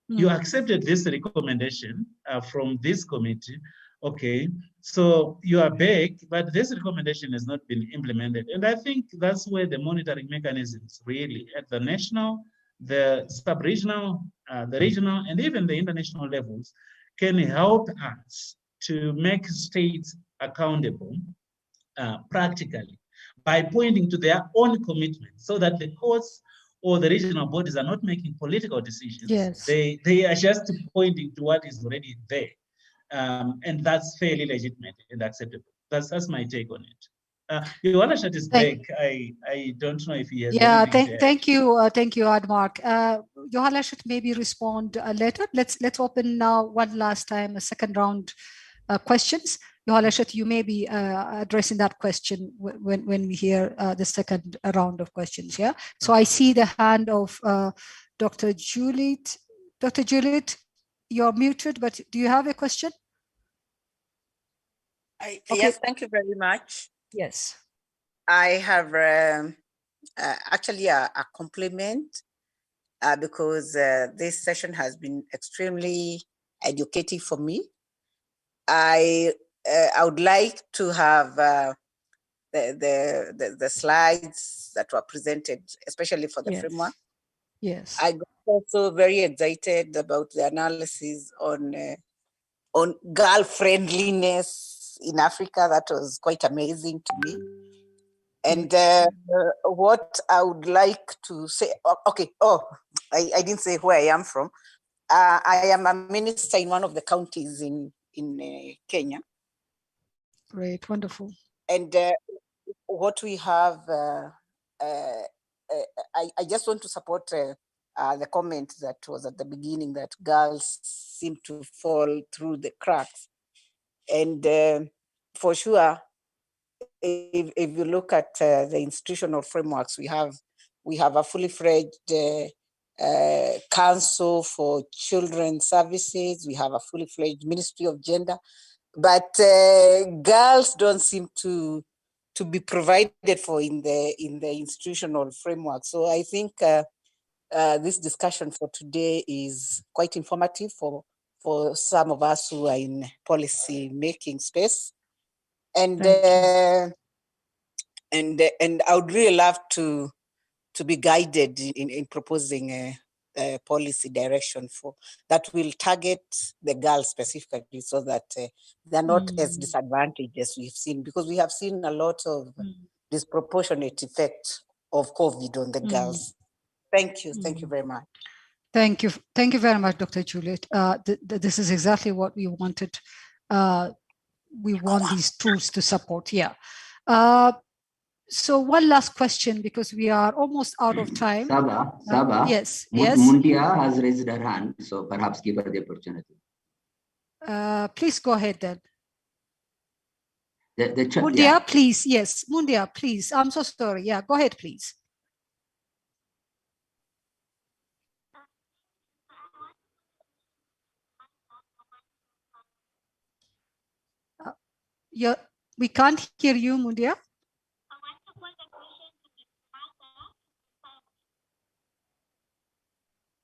You accepted this recommendation from this committee, Okay, so you are back, but this recommendation has not been implemented. And I think that's where the monitoring mechanisms really at the national, the sub-regional, the regional, and even the international levels can help us to make states accountable practically by pointing to their own commitments so that the courts or the regional bodies are not making political decisions. Yes. They are just pointing to what is already there. And that's fairly legitimate and acceptable. That's my take on it. Johanna Shat is back. I don't know if he has anything to add. Thank you, Admark. Johanna should maybe respond later. Let's open now one last time a second round questions. Johanna Shat, you may be addressing that question when we hear the second round of questions. Yeah. So I see the hand of Dr. Juliet. Dr. Juliet, you're muted, but do you have a question? Okay. Yes, thank you very much. Yes. I have actually a compliment because this session has been extremely educative for me. I would like to have the slides that were presented, especially for the framework. Yes. I got also very excited about the analysis on girl friendliness in Africa. That was quite amazing to me. And what I would like to say, okay, I didn't say where I am from. I am a minister in one of the counties in Kenya. Great, wonderful. And what we have, I just want to support the comment that was at the beginning that girls seem to fall through the cracks. And for sure, if you look at the institutional frameworks, we have a fully fledged Council for Children's Services. We have a fully fledged Ministry of Gender, but girls don't seem to be provided for in the institutional framework. So I think this discussion for today is quite informative for some of us who are in policy making space. And and I would really love to be guided in proposing a policy direction for that will target the girls specifically, so that they're not as disadvantaged as we've seen, because we have seen a lot of disproportionate effect of COVID on the girls. Thank you. Thank you very much. Thank you. Thank you very much, Dr. Juliet. This is exactly what we wanted. We want these tools to support. Yeah. So one last question, because we are almost out of time. Saba. Yes. Mundia has raised her hand, so perhaps give her the opportunity. Please go ahead then. Mundia, yeah. Please. Yes, Mundia, please. I'm so sorry. Yeah, go ahead, please. We can't hear you, Mundia.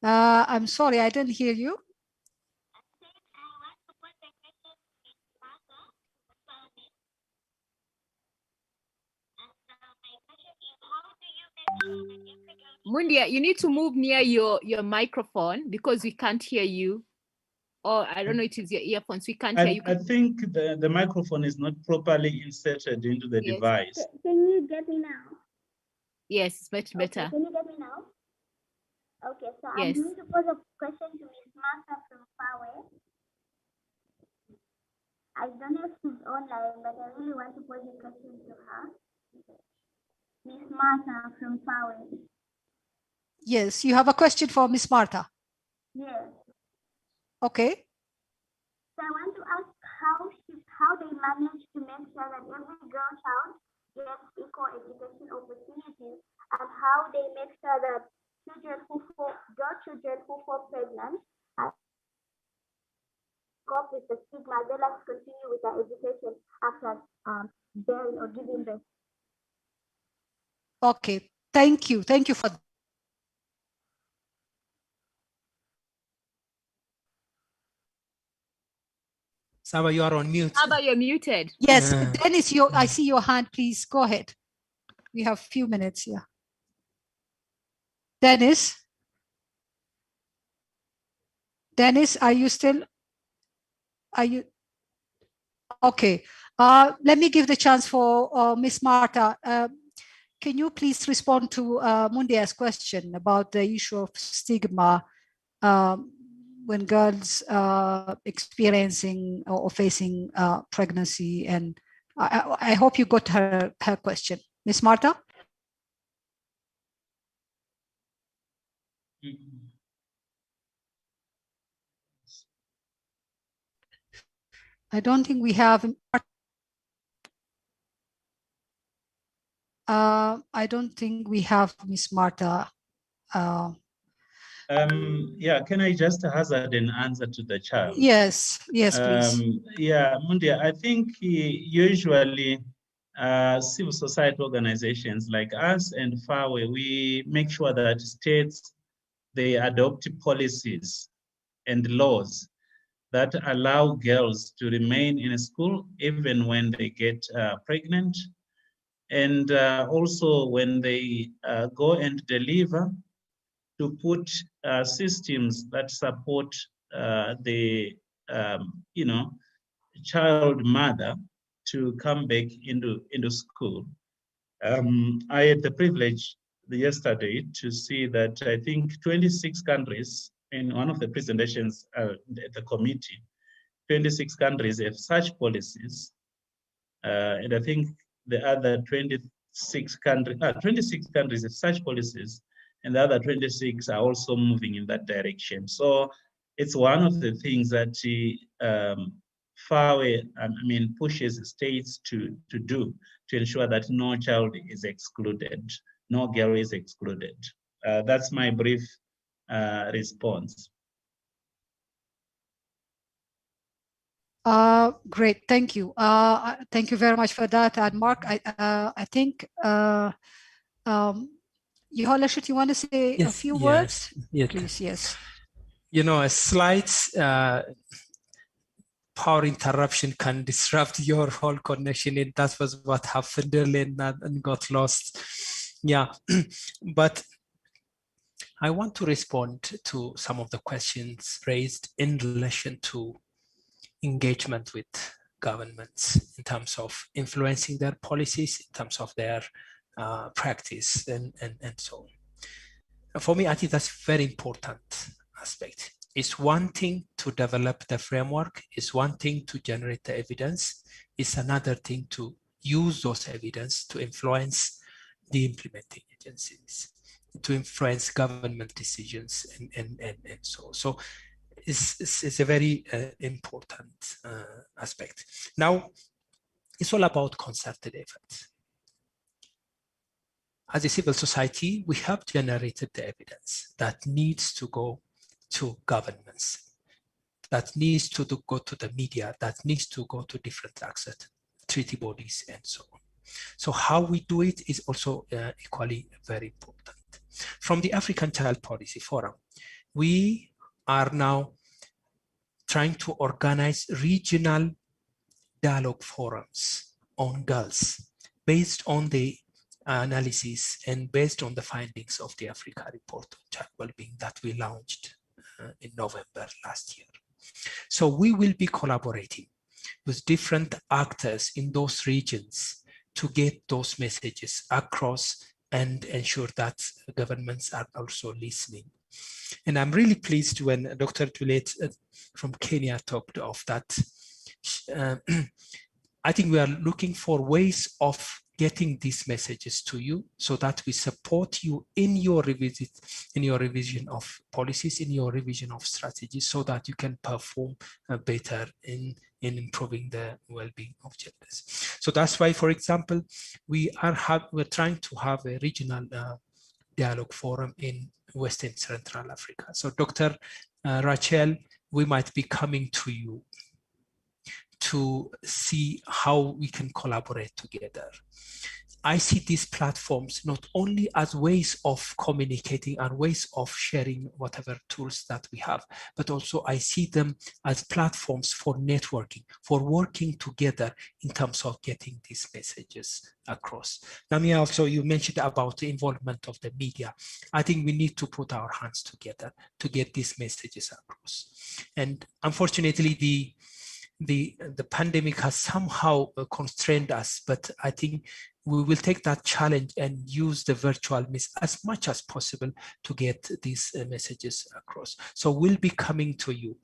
I'm sorry, I didn't hear you. Mundia, you need to move near your microphone because we can't hear you. Or I don't know, it is your earphones. We can't hear you. I think the microphone is not properly inserted into the device. Can you get me now? Yes, it's much better. Can you get me now? Okay, so yes. I'm going to pose a question to Ms. Martha from Fawe. I don't know if she's online, but I really want to pose a question to her. Ms. Martha from Fawe. Yes, you have a question for Ms. Martha? Yes. Okay. So I want to ask how they manage to make sure that every girl child gets equal education opportunities, and how they make sure that girl children who fall pregnant cope with the stigma, they like to continue with their education after bearing or giving birth. Okay, thank you. Thank you for that. Saba, you are on mute. Saba, you're muted. Yes, Dennis, I see your hand. Please go ahead. We have a few minutes here. Dennis? Dennis, are you still? Are you? Okay. Let me give the chance for Miss Marta. Can you please respond to Mundia's question about the issue of stigma when girls experiencing or facing pregnancy? And I hope you got her question. Miss Marta? I don't think we have. I don't think we have Miss Marta. Yeah, can I just hazard an answer to the child? Yes, yes, please. Yeah, Mundia, I think usually civil society organizations like us and FAWE, we make sure that states, they adopt policies and laws that allow girls to remain in school even when they get pregnant. And also when they go and deliver, to put systems that support the child mother to come back into school. I had the privilege yesterday to see that I think 26 countries in one of the presentations at the committee, 26 countries have such policies. And I think the other 26 countries have such policies, and the other 26 are also moving in that direction. So it's one of the things that FAWE, pushes states to do to ensure that no child is excluded, no girl is excluded. That's my brief response. Great, thank you. Thank you very much for that. And Mark, I think, Yohala, should you want to say a few words? Yes, please, yes. You know, a slight power interruption can disrupt your whole connection, and that was what happened earlier and got lost. Yeah, but I want to respond to some of the questions raised in relation to engagement with governments in terms of influencing their policies, in terms of their practice, and so on. For me, I think that's a very important aspect. It's one thing to develop the framework, it's one thing to generate the evidence, it's another thing to use those evidence to influence the implementing agencies, to influence government decisions, and so on. So it's a very important aspect. Now, it's all about concerted efforts. As a civil society, we have generated the evidence that needs to go to governments, that needs to go to the media, that needs to go to different access, treaty bodies, and so on. So how we do it is also equally very important. From the African Child Policy Forum, we are now trying to organize regional dialogue forums on girls based on the analysis and based on the findings of the Africa Report on Child Wellbeing that we launched in November last year. So we will be collaborating with different actors in those regions to get those messages across and ensure that governments are also listening. And I'm really pleased when Dr. Juliet from Kenya talked of that. I think we are looking for ways of getting these messages to you so that we support you in your revision of policies, in your revision of strategies, so that you can perform better in improving the well-being of genders. So that's why, for example, we're trying to have a regional dialogue forum in Western Central Africa. So Dr. Rachel, we might be coming to you to see how we can collaborate together. I see these platforms not only as ways of communicating and ways of sharing whatever tools that we have, but also I see them as platforms for networking, for working together in terms of getting these messages across. Namia, also you mentioned about the involvement of the media. I think we need to put our hands together to get these messages across. And unfortunately, the pandemic has somehow constrained us, but I think we will take that challenge and use the virtual means as much as possible to get these messages across. So we'll be coming to you,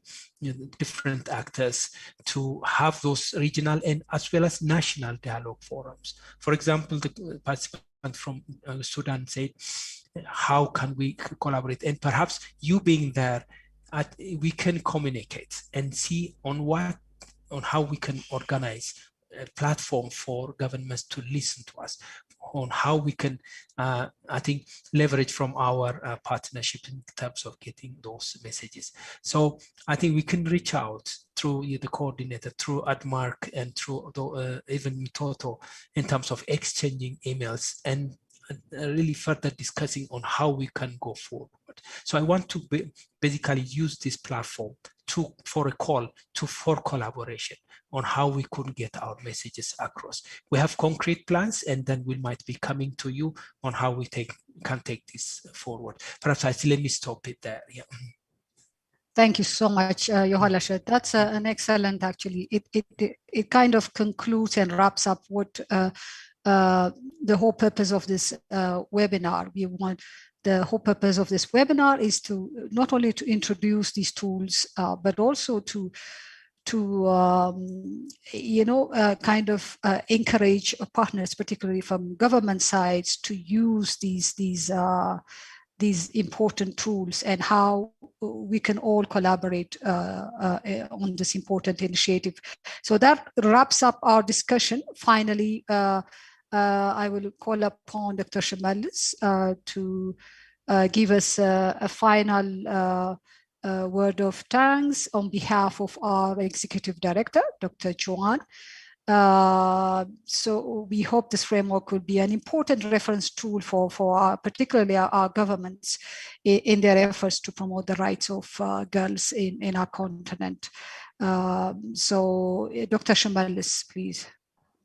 different actors, to have those regional and as well as national dialogue forums. For example, the participant from Sudan said, how can we collaborate? And perhaps you being there, we can communicate and see on how we can organize a platform for governments to listen to us, on how we can, I think, leverage from our partnership in terms of getting those messages. So I think we can reach out through the coordinator, through ADMARC, and through even Mitoto, in terms of exchanging emails and really further discussing on how we can go forward. So I want to basically use this platform for collaboration on how we could get our messages across. We have concrete plans, and then we might be coming to you on how we can take this forward. Perhaps let me stop it there. Yeah. Thank you so much, Yohalashe. That's an excellent, actually. It kind of concludes and wraps up what the whole purpose of this webinar. The whole purpose of this webinar is to not only to introduce these tools, but also to encourage partners, particularly from government sides, to use these important tools, and how we can all collaborate on this important initiative. So that wraps up our discussion. Finally, I will call upon Dr. Shemallis to give us a final word of thanks on behalf of our Executive Director, Dr. Joanne. So we hope this framework will be an important reference tool for particularly our governments in their efforts to promote the rights of girls in our continent. So Dr. Shemallis, please.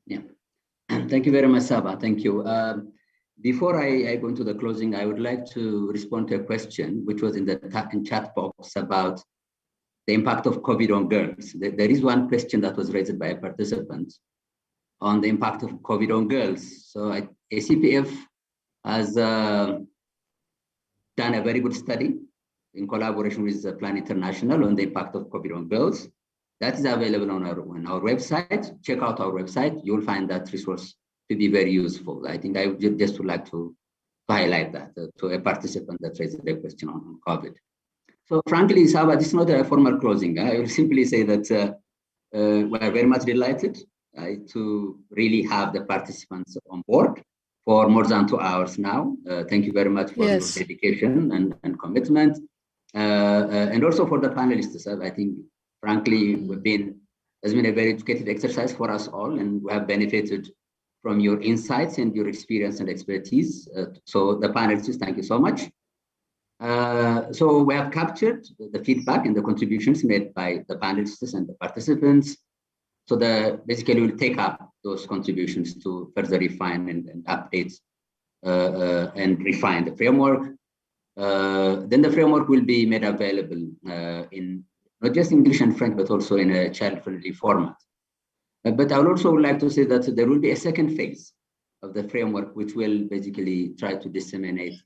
Yeah. Thank you very much, Saba. Thank you. Before I go into the closing, I would like to respond to a question which was in the chat box about the impact of COVID on girls. There is one question that was raised by a participant on the impact of COVID on girls. So ACPF has done a very good study in collaboration with Plan International on the impact of COVID on girls. That is available on our website. Check out our website. You'll find that resource to be very useful. I think I would just would like to highlight that to a participant that raised a question on COVID. So frankly, Saba, this is not a formal closing. I will simply say that we are very much delighted to really have the participants on board for more than 2 hours now. Thank you very much for your dedication and commitment. And also for the panelists. I think, frankly, has been a very educative exercise for us all, and we have benefited from your insights and your experience and expertise. So the panelists, thank you so much. So we have captured the feedback and the contributions made by the panelists and the participants. So basically we'll take up those contributions to further refine and update and refine the framework. Then the framework will be made available in not just English and French, but also in a child-friendly format. But I would also like to say that there will be a second phase of the framework, which will basically try to disseminate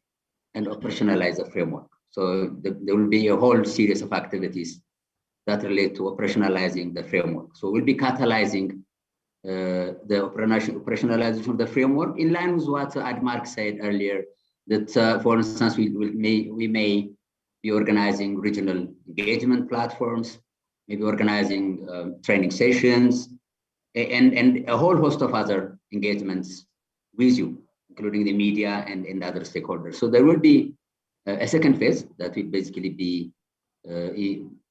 and operationalize the framework. So there will be a whole series of activities that relate to operationalizing the framework. So we'll be catalyzing the operationalization of the framework in line with what ADMARC said earlier, that for instance, we may be organizing regional engagement platforms, maybe organizing training sessions, and a whole host of other engagements with you, including the media and other stakeholders. So there will be a second phase that will basically be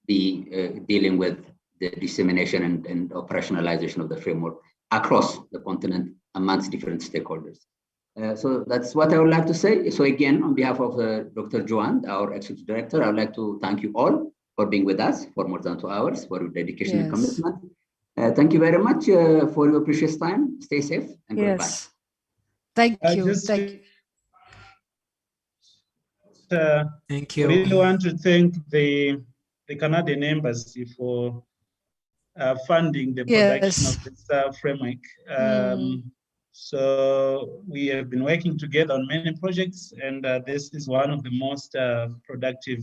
dealing with the dissemination and operationalization of the framework across the continent amongst different stakeholders. So that's what I would like to say. So again, on behalf of Dr. Joan, our Executive Director, I would like to thank you all for being with us for more than 2 hours, for your dedication and commitment. Thank you very much for your precious time. Stay safe and goodbye. Thank you. Thank you. Thank you. We really want to thank the Canadian Embassy for funding the production of this framework. So we have been working together on many projects, and this is one of the most productive